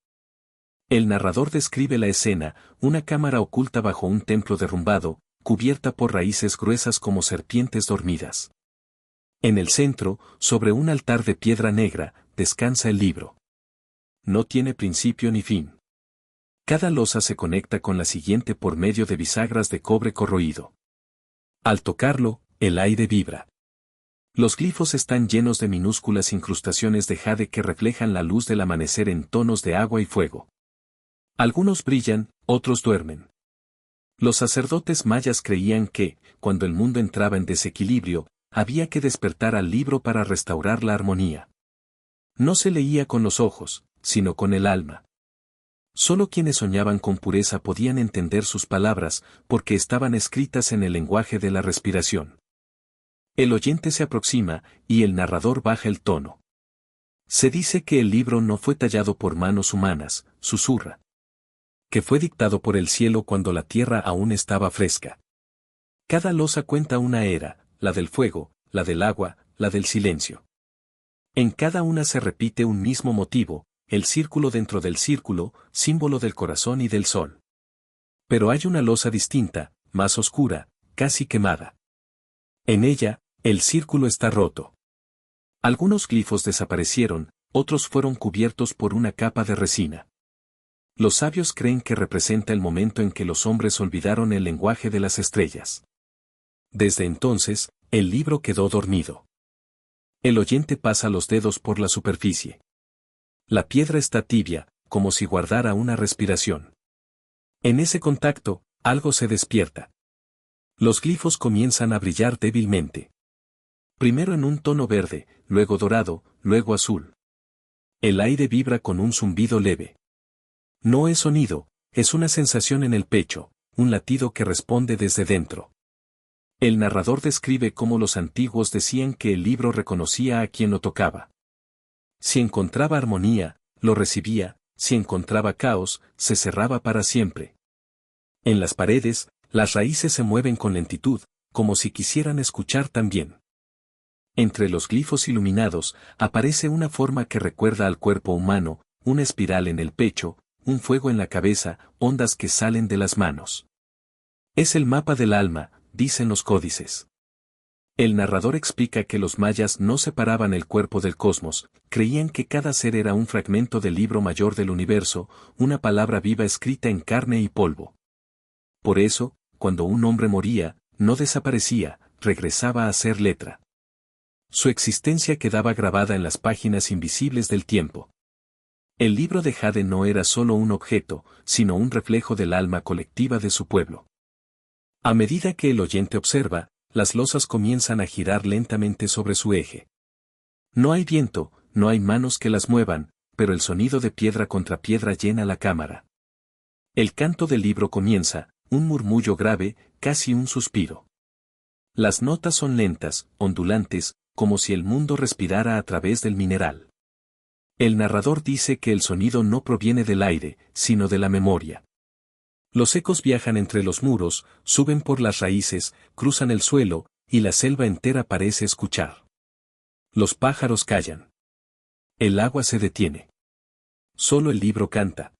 El narrador describe la escena, una cámara oculta bajo un templo derrumbado, cubierta por raíces gruesas como serpientes dormidas. En el centro, sobre un altar de piedra negra, descansa el libro. No tiene principio ni fin. Cada losa se conecta con la siguiente por medio de bisagras de cobre corroído. Al tocarlo, el aire vibra. Los glifos están llenos de minúsculas incrustaciones de jade que reflejan la luz del amanecer en tonos de agua y fuego. Algunos brillan, otros duermen. Los sacerdotes mayas creían que, cuando el mundo entraba en desequilibrio, había que despertar al libro para restaurar la armonía. No se leía con los ojos, sino con el alma. Solo quienes soñaban con pureza podían entender sus palabras, porque estaban escritas en el lenguaje de la respiración. El oyente se aproxima, y el narrador baja el tono. Se dice que el libro no fue tallado por manos humanas, susurra. Que fue dictado por el cielo cuando la tierra aún estaba fresca. Cada losa cuenta una era, la del fuego, la del agua, la del silencio. En cada una se repite un mismo motivo, el círculo dentro del círculo, símbolo del corazón y del sol. Pero hay una losa distinta, más oscura, casi quemada. En ella, el círculo está roto. Algunos glifos desaparecieron, otros fueron cubiertos por una capa de resina. Los sabios creen que representa el momento en que los hombres olvidaron el lenguaje de las estrellas. Desde entonces, el libro quedó dormido. El oyente pasa los dedos por la superficie. La piedra está tibia, como si guardara una respiración. En ese contacto, algo se despierta. Los glifos comienzan a brillar débilmente. Primero en un tono verde, luego dorado, luego azul. El aire vibra con un zumbido leve. No es sonido, es una sensación en el pecho, un latido que responde desde dentro. El narrador describe cómo los antiguos decían que el libro reconocía a quien lo tocaba. Si encontraba armonía, lo recibía, si encontraba caos, se cerraba para siempre. En las paredes, las raíces se mueven con lentitud, como si quisieran escuchar también. Entre los glifos iluminados, aparece una forma que recuerda al cuerpo humano, una espiral en el pecho, un fuego en la cabeza, ondas que salen de las manos. Es el mapa del alma, dicen los códices. El narrador explica que los mayas no separaban el cuerpo del cosmos, creían que cada ser era un fragmento del libro mayor del universo, una palabra viva escrita en carne y polvo. Por eso, cuando un hombre moría, no desaparecía, regresaba a ser letra. Su existencia quedaba grabada en las páginas invisibles del tiempo. El libro de jade no era solo un objeto, sino un reflejo del alma colectiva de su pueblo. A medida que el oyente observa, las losas comienzan a girar lentamente sobre su eje. No hay viento, no hay manos que las muevan, pero el sonido de piedra contra piedra llena la cámara. El canto del libro comienza, un murmullo grave, casi un suspiro. Las notas son lentas, ondulantes, como si el mundo respirara a través del mineral. El narrador dice que el sonido no proviene del aire, sino de la memoria. Los ecos viajan entre los muros, suben por las raíces, cruzan el suelo, y la selva entera parece escuchar. Los pájaros callan. El agua se detiene. Solo el libro canta.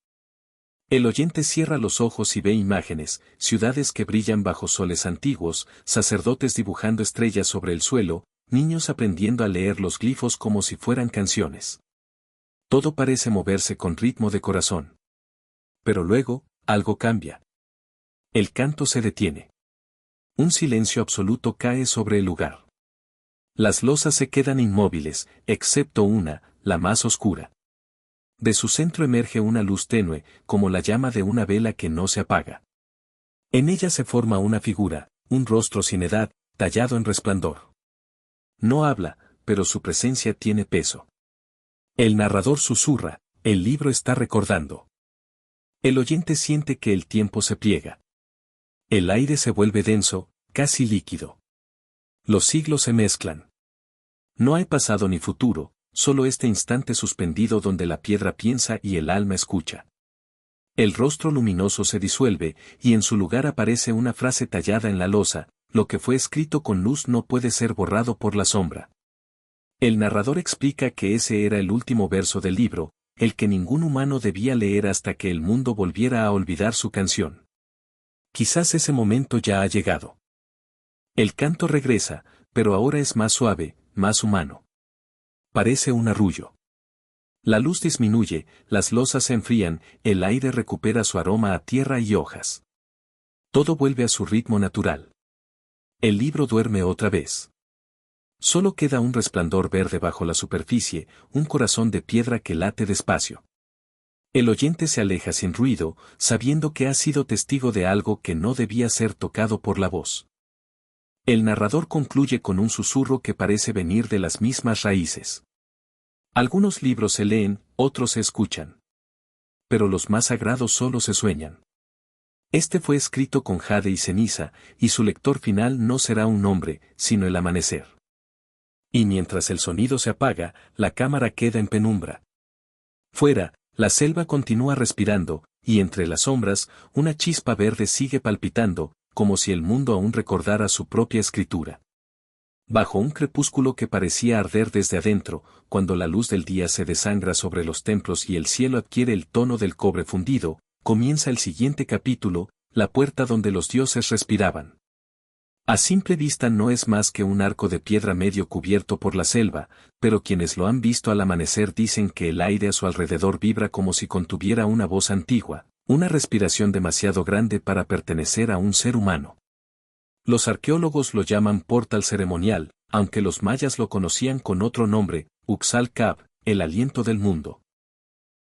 El oyente cierra los ojos y ve imágenes, ciudades que brillan bajo soles antiguos, sacerdotes dibujando estrellas sobre el suelo, niños aprendiendo a leer los glifos como si fueran canciones. Todo parece moverse con ritmo de corazón. Pero luego, algo cambia. El canto se detiene. Un silencio absoluto cae sobre el lugar. Las losas se quedan inmóviles, excepto una, la más oscura. De su centro emerge una luz tenue, como la llama de una vela que no se apaga. En ella se forma una figura, un rostro sin edad, tallado en resplandor. No habla, pero su presencia tiene peso. El narrador susurra, el libro está recordando. El oyente siente que el tiempo se pliega. El aire se vuelve denso, casi líquido. Los siglos se mezclan. No hay pasado ni futuro, solo este instante suspendido donde la piedra piensa y el alma escucha. El rostro luminoso se disuelve, y en su lugar aparece una frase tallada en la losa: lo que fue escrito con luz no puede ser borrado por la sombra. El narrador explica que ese era el último verso del libro, el que ningún humano debía leer hasta que el mundo volviera a olvidar su canción. Quizás ese momento ya ha llegado. El canto regresa, pero ahora es más suave, más humano. Parece un arrullo. La luz disminuye, las losas se enfrían, el aire recupera su aroma a tierra y hojas. Todo vuelve a su ritmo natural. El libro duerme otra vez. Solo queda un resplandor verde bajo la superficie, un corazón de piedra que late despacio. El oyente se aleja sin ruido, sabiendo que ha sido testigo de algo que no debía ser tocado por la voz. El narrador concluye con un susurro que parece venir de las mismas raíces. Algunos libros se leen, otros se escuchan. Pero los más sagrados solo se sueñan. Este fue escrito con jade y ceniza, y su lector final no será un nombre, sino el amanecer. Y mientras el sonido se apaga, la cámara queda en penumbra. Fuera, la selva continúa respirando, y entre las sombras, una chispa verde sigue palpitando, como si el mundo aún recordara su propia escritura. Bajo un crepúsculo que parecía arder desde adentro, cuando la luz del día se desangra sobre los templos y el cielo adquiere el tono del cobre fundido, comienza el siguiente capítulo, la puerta donde los dioses respiraban. A simple vista no es más que un arco de piedra medio cubierto por la selva, pero quienes lo han visto al amanecer dicen que el aire a su alrededor vibra como si contuviera una voz antigua, una respiración demasiado grande para pertenecer a un ser humano. Los arqueólogos lo llaman portal ceremonial, aunque los mayas lo conocían con otro nombre, Uxal-Kab, el aliento del mundo.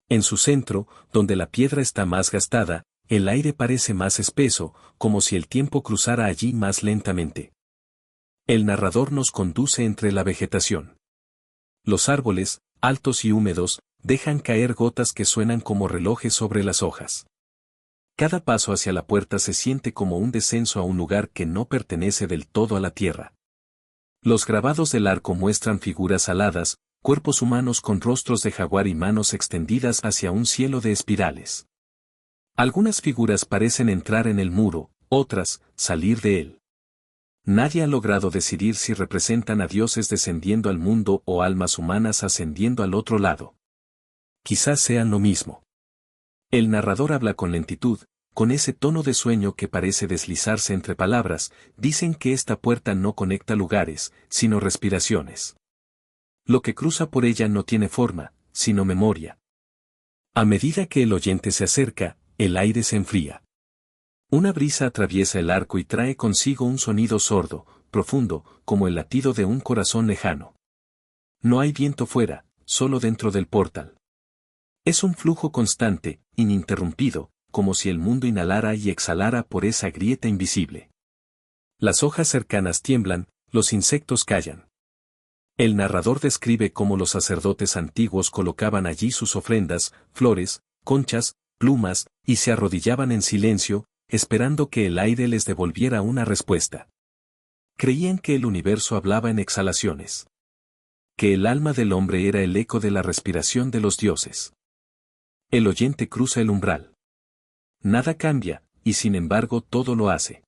En su centro, donde la piedra está más gastada, el aire parece más espeso, como si el tiempo cruzara allí más lentamente. El narrador nos conduce entre la vegetación. Los árboles, altos y húmedos, dejan caer gotas que suenan como relojes sobre las hojas. Cada paso hacia la puerta se siente como un descenso a un lugar que no pertenece del todo a la tierra. Los grabados del arco muestran figuras aladas, cuerpos humanos con rostros de jaguar y manos extendidas hacia un cielo de espirales. Algunas figuras parecen entrar en el muro, otras, salir de él. Nadie ha logrado decidir si representan a dioses descendiendo al mundo o almas humanas ascendiendo al otro lado. Quizás sean lo mismo. El narrador habla con lentitud, con ese tono de sueño que parece deslizarse entre palabras. Dicen que esta puerta no conecta lugares, sino respiraciones. Lo que cruza por ella no tiene forma, sino memoria. A medida que el oyente se acerca, el aire se enfría. Una brisa atraviesa el arco y trae consigo un sonido sordo, profundo, como el latido de un corazón lejano. No hay viento fuera, solo dentro del portal. Es un flujo constante, ininterrumpido, como si el mundo inhalara y exhalara por esa grieta invisible. Las hojas cercanas tiemblan, los insectos callan. El narrador describe cómo los sacerdotes antiguos colocaban allí sus ofrendas, flores, conchas, plumas, y se arrodillaban en silencio, esperando que el aire les devolviera una respuesta. Creían que el universo hablaba en exhalaciones. Que el alma del hombre era el eco de la respiración de los dioses. El oyente cruza el umbral. Nada cambia, y sin embargo todo lo hace.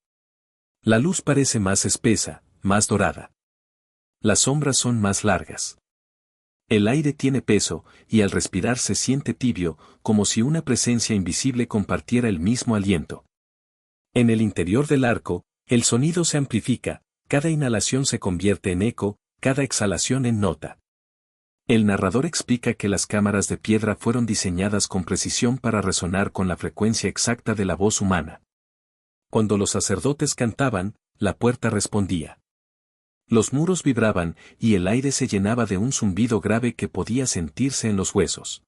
La luz parece más espesa, más dorada. Las sombras son más largas. El aire tiene peso, y al respirar se siente tibio, como si una presencia invisible compartiera el mismo aliento. En el interior del arco, el sonido se amplifica, cada inhalación se convierte en eco, cada exhalación en nota. El narrador explica que las cámaras de piedra fueron diseñadas con precisión para resonar con la frecuencia exacta de la voz humana. Cuando los sacerdotes cantaban, la puerta respondía. Los muros vibraban, y el aire se llenaba de un zumbido grave que podía sentirse en los huesos.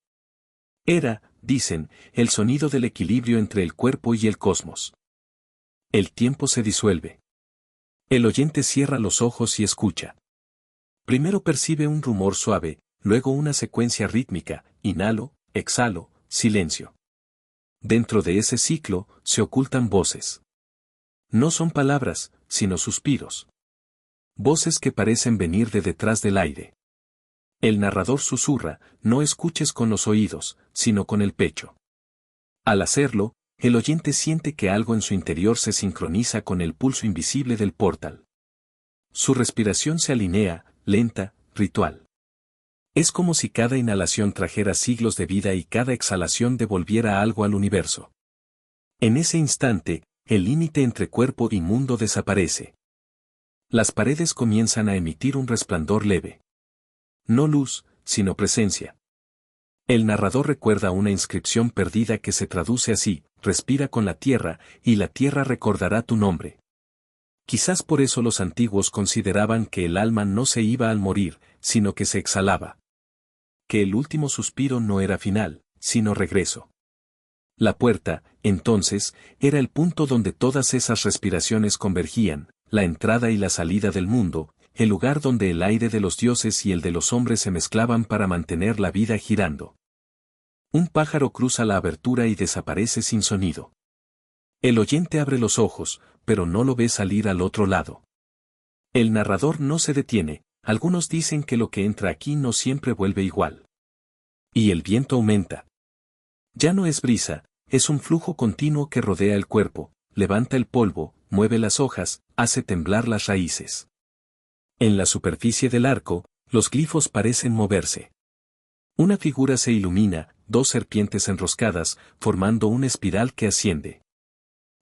Era, dicen, el sonido del equilibrio entre el cuerpo y el cosmos. El tiempo se disuelve. El oyente cierra los ojos y escucha. Primero percibe un rumor suave, luego una secuencia rítmica, inhalo, exhalo, silencio. Dentro de ese ciclo, se ocultan voces. No son palabras, sino suspiros. Voces que parecen venir de detrás del aire. El narrador susurra, no escuches con los oídos, sino con el pecho. Al hacerlo, el oyente siente que algo en su interior se sincroniza con el pulso invisible del portal. Su respiración se alinea, lenta, ritual. Es como si cada inhalación trajera siglos de vida y cada exhalación devolviera algo al universo. En ese instante, el límite entre cuerpo y mundo desaparece. Las paredes comienzan a emitir un resplandor leve. No luz, sino presencia. El narrador recuerda una inscripción perdida que se traduce así: respira con la tierra, y la tierra recordará tu nombre. Quizás por eso los antiguos consideraban que el alma no se iba al morir, sino que se exhalaba. Que el último suspiro no era final, sino regreso. La puerta, entonces, era el punto donde todas esas respiraciones convergían, la entrada y la salida del mundo, el lugar donde el aire de los dioses y el de los hombres se mezclaban para mantener la vida girando. Un pájaro cruza la abertura y desaparece sin sonido. El oyente abre los ojos, pero no lo ve salir al otro lado. El narrador no se detiene, algunos dicen que lo que entra aquí no siempre vuelve igual. Y el viento aumenta. Ya no es brisa, es un flujo continuo que rodea el cuerpo, levanta el polvo, mueve las hojas, hace temblar las raíces. En la superficie del arco, los glifos parecen moverse. Una figura se ilumina, dos serpientes enroscadas, formando una espiral que asciende.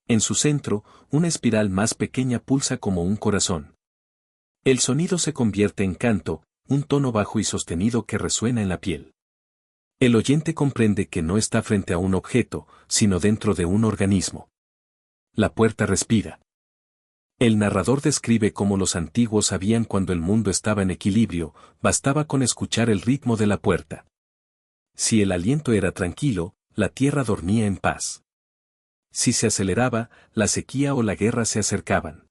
En su centro, una espiral más pequeña pulsa como un corazón. El sonido se convierte en canto, un tono bajo y sostenido que resuena en la piel. El oyente comprende que no está frente a un objeto, sino dentro de un organismo. La puerta respira. El narrador describe cómo los antiguos sabían cuando el mundo estaba en equilibrio, bastaba con escuchar el ritmo de la puerta. Si el aliento era tranquilo, la tierra dormía en paz. Si se aceleraba, la sequía o la guerra se acercaban.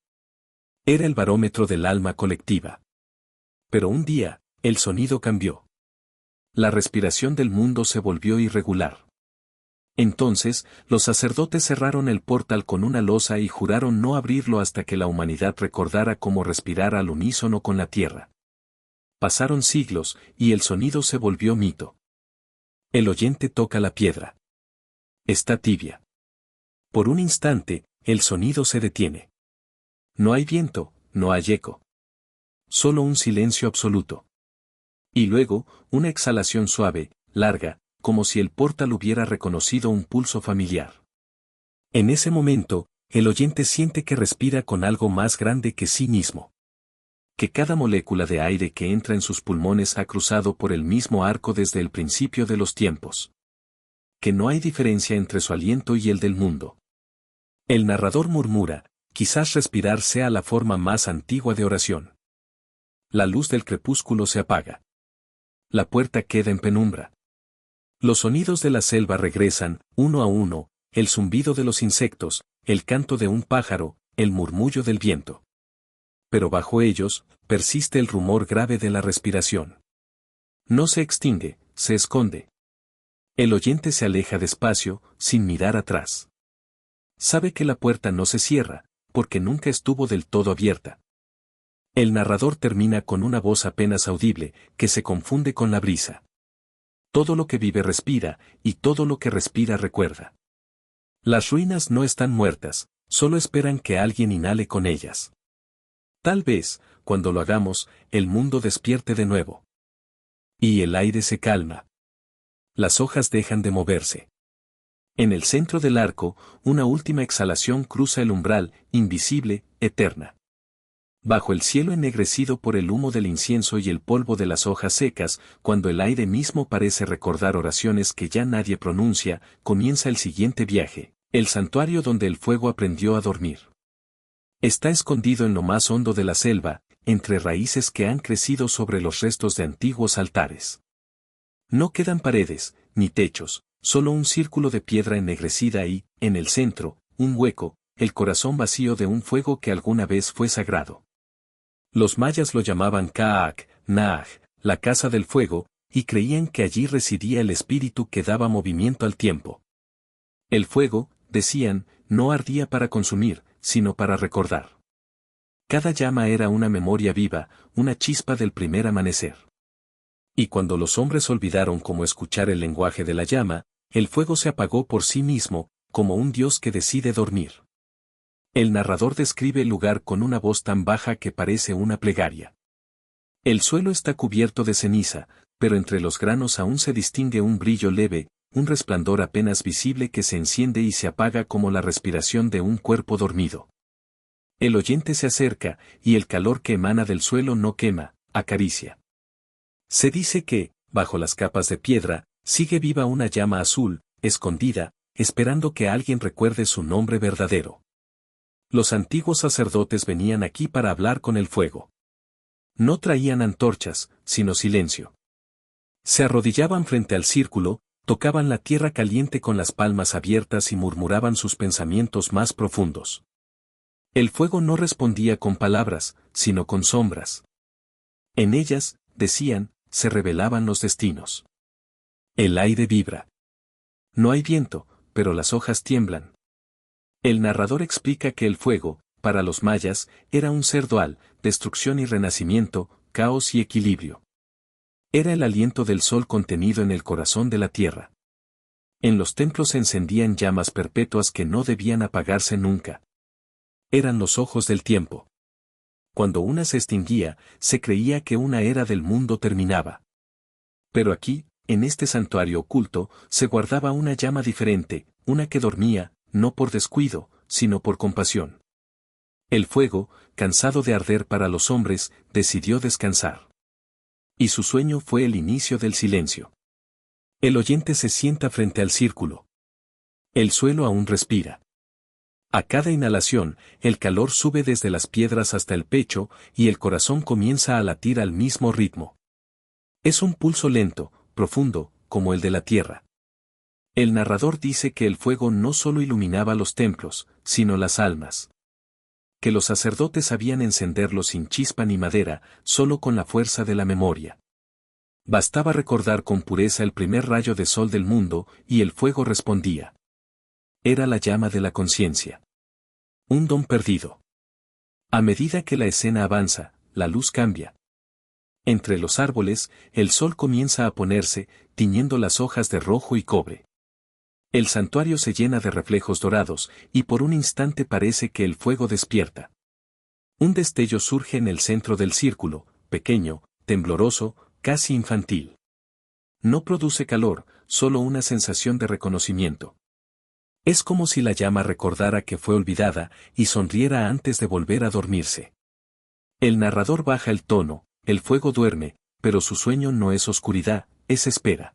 Era el barómetro del alma colectiva. Pero un día, el sonido cambió. La respiración del mundo se volvió irregular. Entonces, los sacerdotes cerraron el portal con una losa y juraron no abrirlo hasta que la humanidad recordara cómo respirar al unísono con la tierra. Pasaron siglos, y el sonido se volvió mito. El oyente toca la piedra. Está tibia. Por un instante, el sonido se detiene. No hay viento, no hay eco. Solo un silencio absoluto. Y luego, una exhalación suave, larga, como si el portal hubiera reconocido un pulso familiar. En ese momento, el oyente siente que respira con algo más grande que sí mismo. Que cada molécula de aire que entra en sus pulmones ha cruzado por el mismo arco desde el principio de los tiempos. Que no hay diferencia entre su aliento y el del mundo. El narrador murmura, quizás respirar sea la forma más antigua de oración. La luz del crepúsculo se apaga. La puerta queda en penumbra. Los sonidos de la selva regresan, uno a uno, el zumbido de los insectos, el canto de un pájaro, el murmullo del viento. Pero bajo ellos, persiste el rumor grave de la respiración. No se extingue, se esconde. El oyente se aleja despacio, sin mirar atrás. Sabe que la puerta no se cierra, porque nunca estuvo del todo abierta. El narrador termina con una voz apenas audible, que se confunde con la brisa. Todo lo que vive respira, y todo lo que respira recuerda. Las ruinas no están muertas, solo esperan que alguien inhale con ellas. Tal vez, cuando lo hagamos, el mundo despierte de nuevo. Y el aire se calma. Las hojas dejan de moverse. En el centro del arco, una última exhalación cruza el umbral, invisible, eterna. Bajo el cielo ennegrecido por el humo del incienso y el polvo de las hojas secas, cuando el aire mismo parece recordar oraciones que ya nadie pronuncia, comienza el siguiente viaje, el santuario donde el fuego aprendió a dormir. Está escondido en lo más hondo de la selva, entre raíces que han crecido sobre los restos de antiguos altares. No quedan paredes, ni techos, solo un círculo de piedra ennegrecida y, en el centro, un hueco, el corazón vacío de un fuego que alguna vez fue sagrado. Los mayas lo llamaban Ka'ak, Naaj, la casa del fuego, y creían que allí residía el espíritu que daba movimiento al tiempo. El fuego, decían, no ardía para consumir, sino para recordar. Cada llama era una memoria viva, una chispa del primer amanecer. Y cuando los hombres olvidaron cómo escuchar el lenguaje de la llama, el fuego se apagó por sí mismo, como un dios que decide dormir. El narrador describe el lugar con una voz tan baja que parece una plegaria. El suelo está cubierto de ceniza, pero entre los granos aún se distingue un brillo leve, un resplandor apenas visible que se enciende y se apaga como la respiración de un cuerpo dormido. El oyente se acerca, y el calor que emana del suelo no quema, acaricia. Se dice que, bajo las capas de piedra, sigue viva una llama azul, escondida, esperando que alguien recuerde su nombre verdadero. Los antiguos sacerdotes venían aquí para hablar con el fuego. No traían antorchas, sino silencio. Se arrodillaban frente al círculo, tocaban la tierra caliente con las palmas abiertas y murmuraban sus pensamientos más profundos. El fuego no respondía con palabras, sino con sombras. En ellas, decían, se revelaban los destinos. El aire vibra. No hay viento, pero las hojas tiemblan. El narrador explica que el fuego, para los mayas, era un ser dual, destrucción y renacimiento, caos y equilibrio. Era el aliento del sol contenido en el corazón de la tierra. En los templos se encendían llamas perpetuas que no debían apagarse nunca. Eran los ojos del tiempo. Cuando una se extinguía, se creía que una era del mundo terminaba. Pero aquí, en este santuario oculto, se guardaba una llama diferente, una que dormía, no por descuido, sino por compasión. El fuego, cansado de arder para los hombres, decidió descansar. Y su sueño fue el inicio del silencio. El oyente se sienta frente al círculo. El suelo aún respira. A cada inhalación, el calor sube desde las piedras hasta el pecho, y el corazón comienza a latir al mismo ritmo. Es un pulso lento, profundo, como el de la tierra. El narrador dice que el fuego no solo iluminaba los templos, sino las almas. Que los sacerdotes sabían encenderlos sin chispa ni madera, solo con la fuerza de la memoria. Bastaba recordar con pureza el primer rayo de sol del mundo, y el fuego respondía. Era la llama de la conciencia. Un don perdido. A medida que la escena avanza, la luz cambia. Entre los árboles, el sol comienza a ponerse, tiñendo las hojas de rojo y cobre. El santuario se llena de reflejos dorados, y por un instante parece que el fuego despierta. Un destello surge en el centro del círculo, pequeño, tembloroso, casi infantil. No produce calor, solo una sensación de reconocimiento. Es como si la llama recordara que fue olvidada, y sonriera antes de volver a dormirse. El narrador baja el tono, el fuego duerme, pero su sueño no es oscuridad, es espera.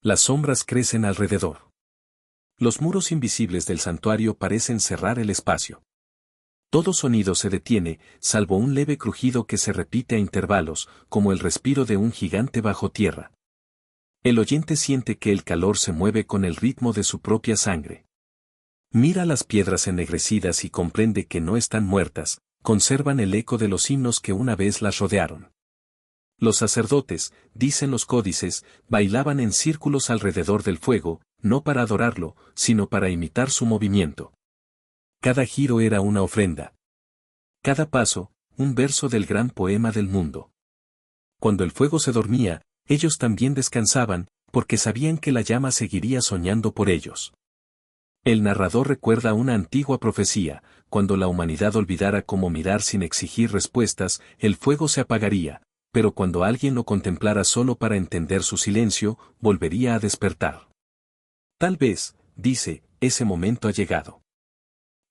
Las sombras crecen alrededor. Los muros invisibles del santuario parecen cerrar el espacio. Todo sonido se detiene, salvo un leve crujido que se repite a intervalos, como el respiro de un gigante bajo tierra. El oyente siente que el calor se mueve con el ritmo de su propia sangre. Mira las piedras ennegrecidas y comprende que no están muertas, conservan el eco de los himnos que una vez las rodearon. Los sacerdotes, dicen los códices, bailaban en círculos alrededor del fuego, no para adorarlo, sino para imitar su movimiento. Cada giro era una ofrenda. Cada paso, un verso del gran poema del mundo. Cuando el fuego se dormía, ellos también descansaban, porque sabían que la llama seguiría soñando por ellos. El narrador recuerda una antigua profecía: cuando la humanidad olvidara cómo mirar sin exigir respuestas, el fuego se apagaría, pero cuando alguien lo contemplara solo para entender su silencio, volvería a despertar. Tal vez, dice, ese momento ha llegado.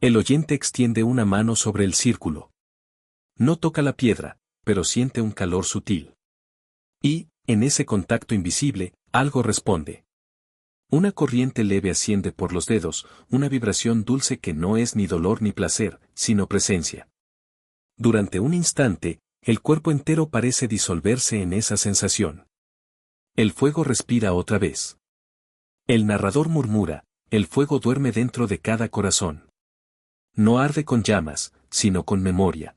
El oyente extiende una mano sobre el círculo. No toca la piedra, pero siente un calor sutil. Y, en ese contacto invisible, algo responde. Una corriente leve asciende por los dedos, una vibración dulce que no es ni dolor ni placer, sino presencia. Durante un instante, el cuerpo entero parece disolverse en esa sensación. El fuego respira otra vez. El narrador murmura: el fuego duerme dentro de cada corazón. No arde con llamas, sino con memoria.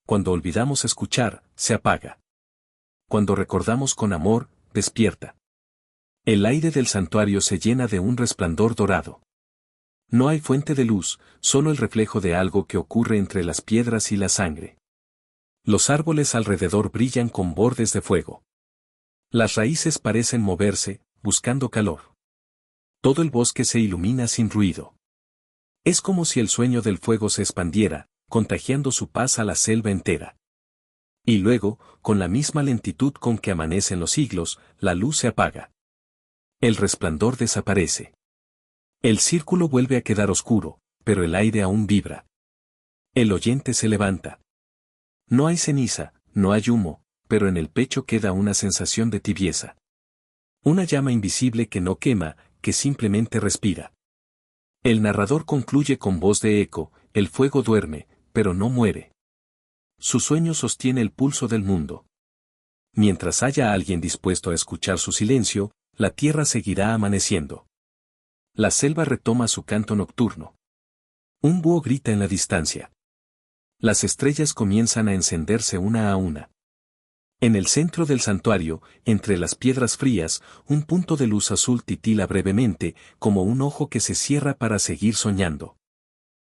Cuando olvidamos escuchar, se apaga. Cuando recordamos con amor, despierta. El aire del santuario se llena de un resplandor dorado. No hay fuente de luz, solo el reflejo de algo que ocurre entre las piedras y la sangre. Los árboles alrededor brillan con bordes de fuego. Las raíces parecen moverse, buscando calor. Todo el bosque se ilumina sin ruido. Es como si el sueño del fuego se expandiera, contagiando su paz a la selva entera. Y luego, con la misma lentitud con que amanecen los siglos, la luz se apaga. El resplandor desaparece. El círculo vuelve a quedar oscuro, pero el aire aún vibra. El oyente se levanta. No hay ceniza, no hay humo, pero en el pecho queda una sensación de tibieza. Una llama invisible que no quema, que simplemente respira. El narrador concluye con voz de eco: el fuego duerme, pero no muere. Su sueño sostiene el pulso del mundo. Mientras haya alguien dispuesto a escuchar su silencio, la tierra seguirá amaneciendo. La selva retoma su canto nocturno. Un búho grita en la distancia. Las estrellas comienzan a encenderse una a una. En el centro del santuario, entre las piedras frías, un punto de luz azul titila brevemente, como un ojo que se cierra para seguir soñando.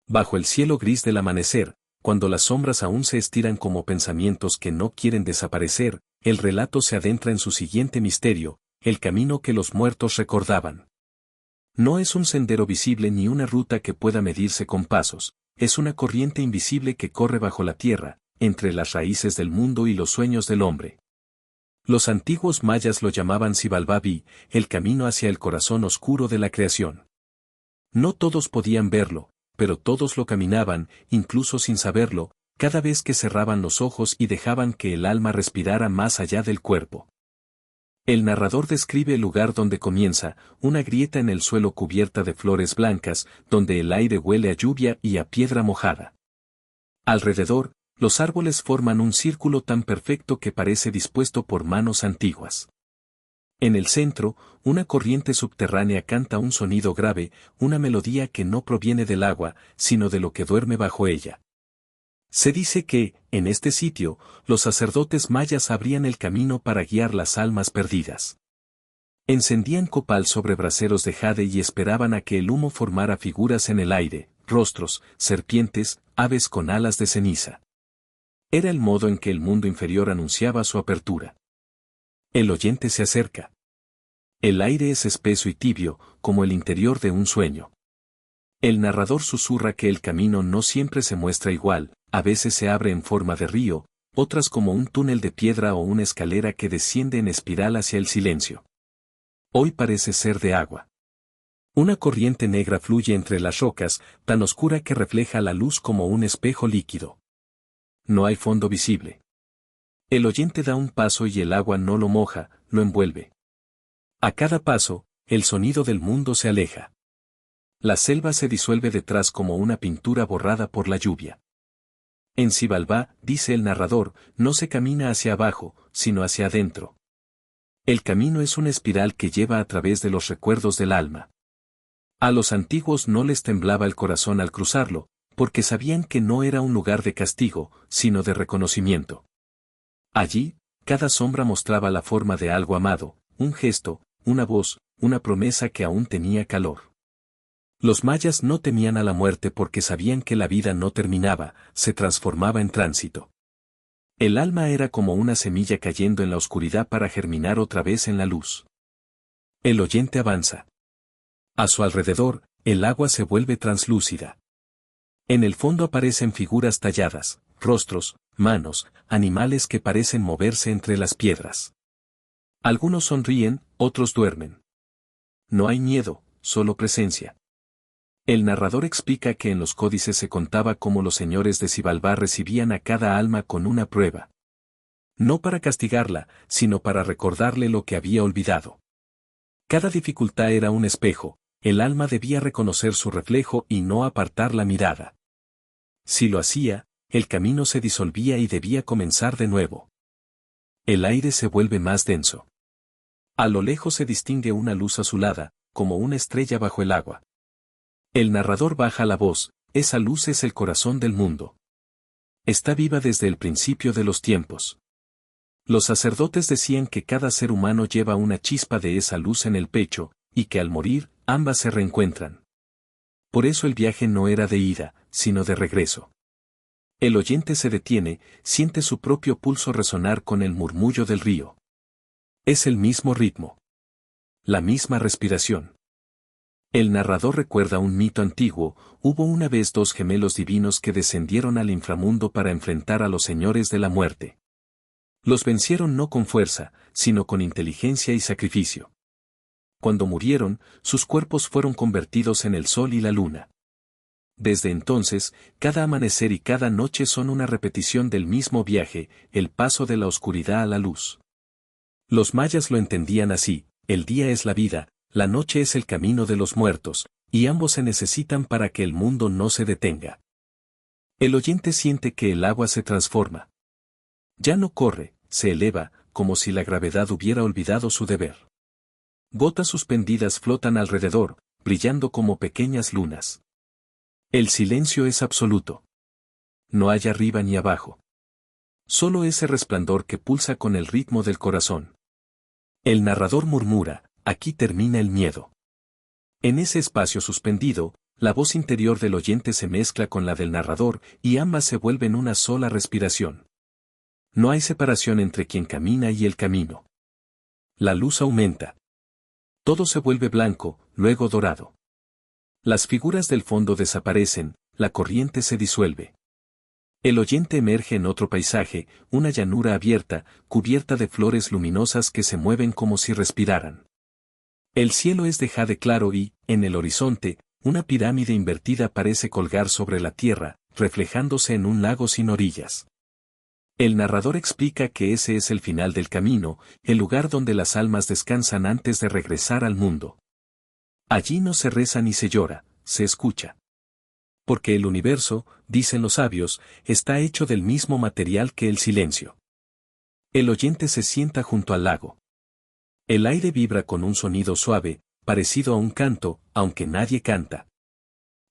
Bajo el cielo gris del amanecer, cuando las sombras aún se estiran como pensamientos que no quieren desaparecer, el relato se adentra en su siguiente misterio: el camino que los muertos recordaban. No es un sendero visible ni una ruta que pueda medirse con pasos, es una corriente invisible que corre bajo la tierra, entre las raíces del mundo y los sueños del hombre. Los antiguos mayas lo llamaban Xibalbá, el camino hacia el corazón oscuro de la creación. No todos podían verlo, pero todos lo caminaban, incluso sin saberlo, cada vez que cerraban los ojos y dejaban que el alma respirara más allá del cuerpo. El narrador describe el lugar donde comienza, una grieta en el suelo cubierta de flores blancas, donde el aire huele a lluvia y a piedra mojada. Alrededor, los árboles forman un círculo tan perfecto que parece dispuesto por manos antiguas. En el centro, una corriente subterránea canta un sonido grave, una melodía que no proviene del agua, sino de lo que duerme bajo ella. Se dice que, en este sitio, los sacerdotes mayas abrían el camino para guiar las almas perdidas. Encendían copal sobre braseros de jade y esperaban a que el humo formara figuras en el aire: rostros, serpientes, aves con alas de ceniza. Era el modo en que el mundo inferior anunciaba su apertura. El oyente se acerca. El aire es espeso y tibio, como el interior de un sueño. El narrador susurra que el camino no siempre se muestra igual, a veces se abre en forma de río, otras como un túnel de piedra o una escalera que desciende en espiral hacia el silencio. Hoy parece ser de agua. Una corriente negra fluye entre las rocas, tan oscura que refleja la luz como un espejo líquido. No hay fondo visible. El oyente da un paso y el agua no lo moja, lo envuelve. A cada paso, el sonido del mundo se aleja. La selva se disuelve detrás como una pintura borrada por la lluvia. En Xibalbá, dice el narrador, no se camina hacia abajo, sino hacia adentro. El camino es una espiral que lleva a través de los recuerdos del alma. A los antiguos no les temblaba el corazón al cruzarlo, porque sabían que no era un lugar de castigo, sino de reconocimiento. Allí, Cada sombra mostraba la forma de algo amado, un gesto, una voz, una promesa que aún tenía calor. Los mayas no temían a la muerte porque sabían que la vida no terminaba, se transformaba en tránsito. El alma era como una semilla cayendo en la oscuridad para germinar otra vez en la luz. El oyente avanza. A su alrededor, el agua se vuelve translúcida. En el fondo aparecen figuras talladas, rostros, manos, animales que parecen moverse entre las piedras. Algunos sonríen, otros duermen. No hay miedo, solo presencia. El narrador explica que en los códices se contaba cómo los señores de Xibalbá recibían a cada alma con una prueba. No para castigarla, sino para recordarle lo que había olvidado. Cada dificultad era un espejo, el alma debía reconocer su reflejo y no apartar la mirada. Si lo hacía, el camino se disolvía y debía comenzar de nuevo. El aire se vuelve más denso. A lo lejos se distingue una luz azulada, como una estrella bajo el agua. El narrador baja la voz, esa luz es el corazón del mundo. Está viva desde el principio de los tiempos. Los sacerdotes decían que cada ser humano lleva una chispa de esa luz en el pecho, y que al morir, ambas se reencuentran. Por eso el viaje no era de ida, sino de regreso. El oyente se detiene, siente su propio pulso resonar con el murmullo del río. Es el mismo ritmo. La misma respiración. El narrador recuerda un mito antiguo, hubo una vez dos gemelos divinos que descendieron al inframundo para enfrentar a los señores de la muerte. Los vencieron no con fuerza, sino con inteligencia y sacrificio. Cuando murieron, sus cuerpos fueron convertidos en el sol y la luna. Desde entonces, cada amanecer y cada noche son una repetición del mismo viaje, el paso de la oscuridad a la luz. Los mayas lo entendían así, el día es la vida, la noche es el camino de los muertos, y ambos se necesitan para que el mundo no se detenga. El oyente siente que el agua se transforma. Ya no corre, se eleva, como si la gravedad hubiera olvidado su deber. Gotas suspendidas flotan alrededor, brillando como pequeñas lunas. El silencio es absoluto. No hay arriba ni abajo. Solo ese resplandor que pulsa con el ritmo del corazón. El narrador murmura, aquí termina el miedo. En ese espacio suspendido, la voz interior del oyente se mezcla con la del narrador y ambas se vuelven una sola respiración. No hay separación entre quien camina y el camino. La luz aumenta. Todo se vuelve blanco, luego dorado. Las figuras del fondo desaparecen, la corriente se disuelve. El oyente emerge en otro paisaje, una llanura abierta, cubierta de flores luminosas que se mueven como si respiraran. El cielo es de jade claro y, en el horizonte, una pirámide invertida parece colgar sobre la tierra, reflejándose en un lago sin orillas. El narrador explica que ese es el final del camino, el lugar donde las almas descansan antes de regresar al mundo. Allí no se reza ni se llora, se escucha. Porque el universo, dicen los sabios, está hecho del mismo material que el silencio. El oyente se sienta junto al lago. El aire vibra con un sonido suave, parecido a un canto, aunque nadie canta.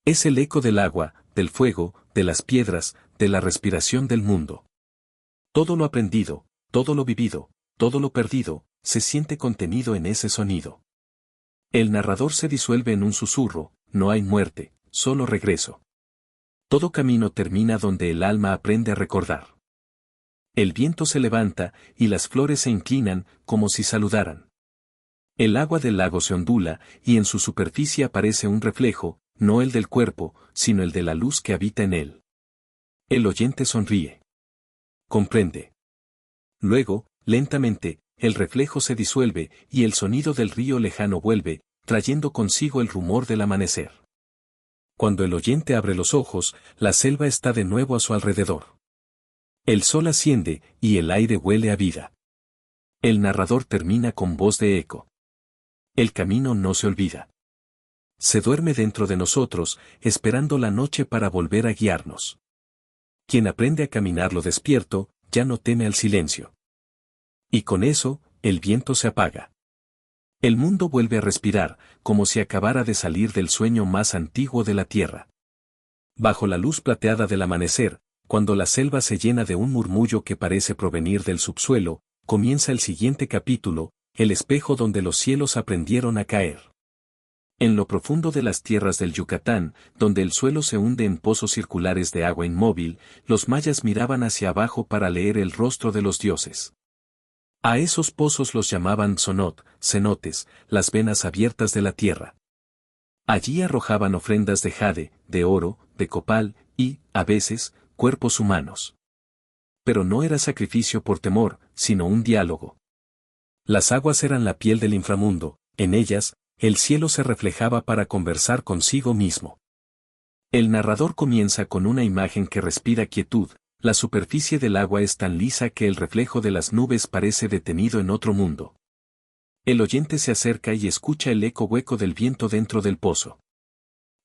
Es el eco del agua, del fuego, de las piedras, de la respiración del mundo. Todo lo aprendido, todo lo vivido, todo lo perdido, se siente contenido en ese sonido. El narrador se disuelve en un susurro, no hay muerte, solo regreso. Todo camino termina donde el alma aprende a recordar. El viento se levanta, y las flores se inclinan, como si saludaran. El agua del lago se ondula, y en su superficie aparece un reflejo, no el del cuerpo, sino el de la luz que habita en él. El oyente sonríe. Comprende. Luego, lentamente, el reflejo se disuelve, y el sonido del río lejano vuelve, trayendo consigo el rumor del amanecer. Cuando el oyente abre los ojos, la selva está de nuevo a su alrededor. El sol asciende, y el aire huele a vida. El narrador termina con voz de eco. El camino no se olvida. Se duerme dentro de nosotros, esperando la noche para volver a guiarnos. Quien aprende a caminar lo despierto, ya no teme al silencio. Y con eso, el viento se apaga. El mundo vuelve a respirar, como si acabara de salir del sueño más antiguo de la tierra. Bajo la luz plateada del amanecer, cuando la selva se llena de un murmullo que parece provenir del subsuelo, comienza el siguiente capítulo, el espejo donde los cielos aprendieron a caer. En lo profundo de las tierras del Yucatán, donde el suelo se hunde en pozos circulares de agua inmóvil, los mayas miraban hacia abajo para leer el rostro de los dioses. A esos pozos los llamaban sonot, cenotes, las venas abiertas de la tierra. Allí arrojaban ofrendas de jade, de oro, de copal, y, a veces, cuerpos humanos. Pero no era sacrificio por temor, sino un diálogo. Las aguas eran la piel del inframundo, en ellas, el cielo se reflejaba para conversar consigo mismo. El narrador comienza con una imagen que respira quietud, la superficie del agua es tan lisa que el reflejo de las nubes parece detenido en otro mundo. El oyente se acerca y escucha el eco hueco del viento dentro del pozo.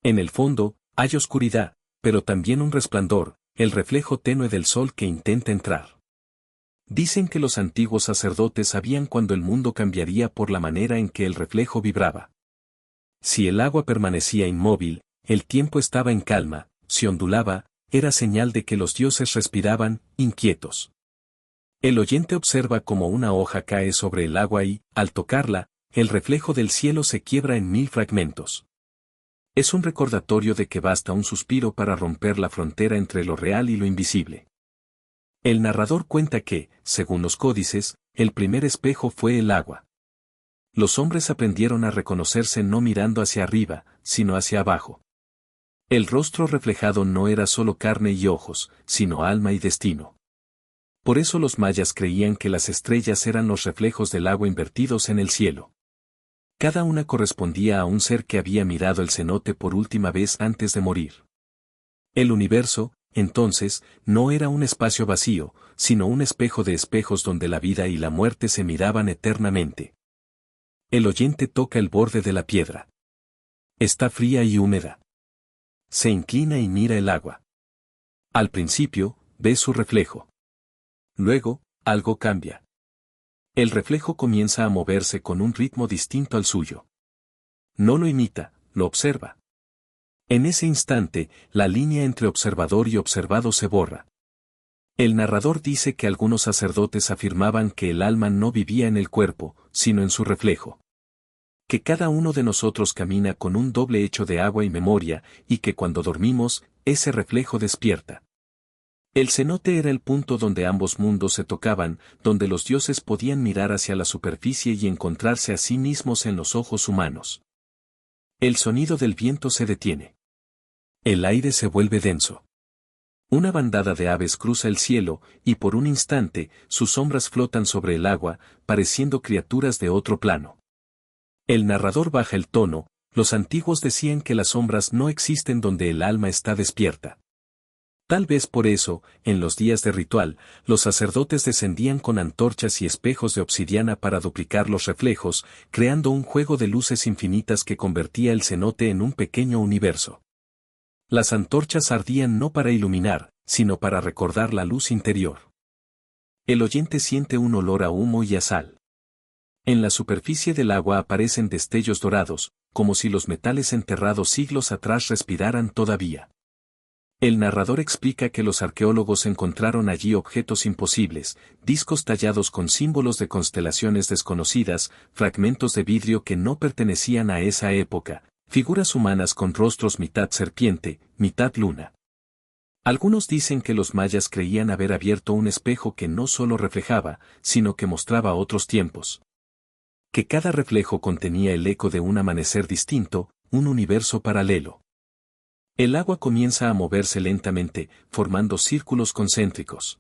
En el fondo, hay oscuridad, pero también un resplandor, el reflejo tenue del sol que intenta entrar. Dicen que los antiguos sacerdotes sabían cuándo el mundo cambiaría por la manera en que el reflejo vibraba. Si el agua permanecía inmóvil, el tiempo estaba en calma, si ondulaba, era señal de que los dioses respiraban, inquietos. El oyente observa cómo una hoja cae sobre el agua y, al tocarla, el reflejo del cielo se quiebra en 1000 fragmentos. Es un recordatorio de que basta un suspiro para romper la frontera entre lo real y lo invisible. El narrador cuenta que, según los códices, el primer espejo fue el agua. Los hombres aprendieron a reconocerse no mirando hacia arriba, sino hacia abajo. El rostro reflejado no era solo carne y ojos, sino alma y destino. Por eso los mayas creían que las estrellas eran los reflejos del agua invertidos en el cielo. Cada una correspondía a un ser que había mirado el cenote por última vez antes de morir. El universo, entonces, no era un espacio vacío, sino un espejo de espejos donde la vida y la muerte se miraban eternamente. El oyente toca el borde de la piedra. Está fría y húmeda. Se inclina y mira el agua. Al principio, ve su reflejo. Luego, algo cambia. El reflejo comienza a moverse con un ritmo distinto al suyo. No lo imita, lo observa. En ese instante, la línea entre observador y observado se borra. El narrador dice que algunos sacerdotes afirmaban que el alma no vivía en el cuerpo, sino en su reflejo. Que cada uno de nosotros camina con un doble hecho de agua y memoria, y que cuando dormimos, ese reflejo despierta. El cenote era el punto donde ambos mundos se tocaban, donde los dioses podían mirar hacia la superficie y encontrarse a sí mismos en los ojos humanos. El sonido del viento se detiene. El aire se vuelve denso. Una bandada de aves cruza el cielo, y por un instante, sus sombras flotan sobre el agua, pareciendo criaturas de otro plano. El narrador baja el tono, los antiguos decían que las sombras no existen donde el alma está despierta. Tal vez por eso, en los días de ritual, los sacerdotes descendían con antorchas y espejos de obsidiana para duplicar los reflejos, creando un juego de luces infinitas que convertía el cenote en un pequeño universo. Las antorchas ardían no para iluminar, sino para recordar la luz interior. El oyente siente un olor a humo y a sal. En la superficie del agua aparecen destellos dorados, como si los metales enterrados siglos atrás respiraran todavía. El narrador explica que los arqueólogos encontraron allí objetos imposibles, discos tallados con símbolos de constelaciones desconocidas, fragmentos de vidrio que no pertenecían a esa época, figuras humanas con rostros mitad serpiente, mitad luna. Algunos dicen que los mayas creían haber abierto un espejo que no solo reflejaba, sino que mostraba otros tiempos. Que cada reflejo contenía el eco de un amanecer distinto, un universo paralelo. El agua comienza a moverse lentamente, formando círculos concéntricos.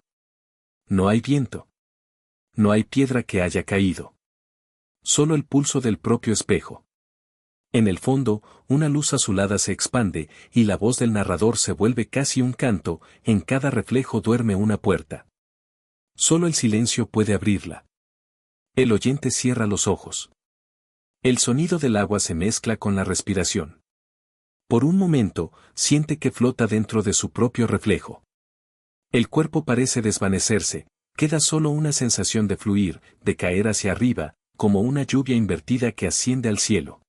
No hay viento. No hay piedra que haya caído. Solo el pulso del propio espejo. En el fondo, una luz azulada se expande, y la voz del narrador se vuelve casi un canto, en cada reflejo duerme una puerta. Solo el silencio puede abrirla. El oyente cierra los ojos. El sonido del agua se mezcla con la respiración. Por un momento, siente que flota dentro de su propio reflejo. El cuerpo parece desvanecerse, queda solo una sensación de fluir, de caer hacia arriba, como una lluvia invertida que asciende al cielo.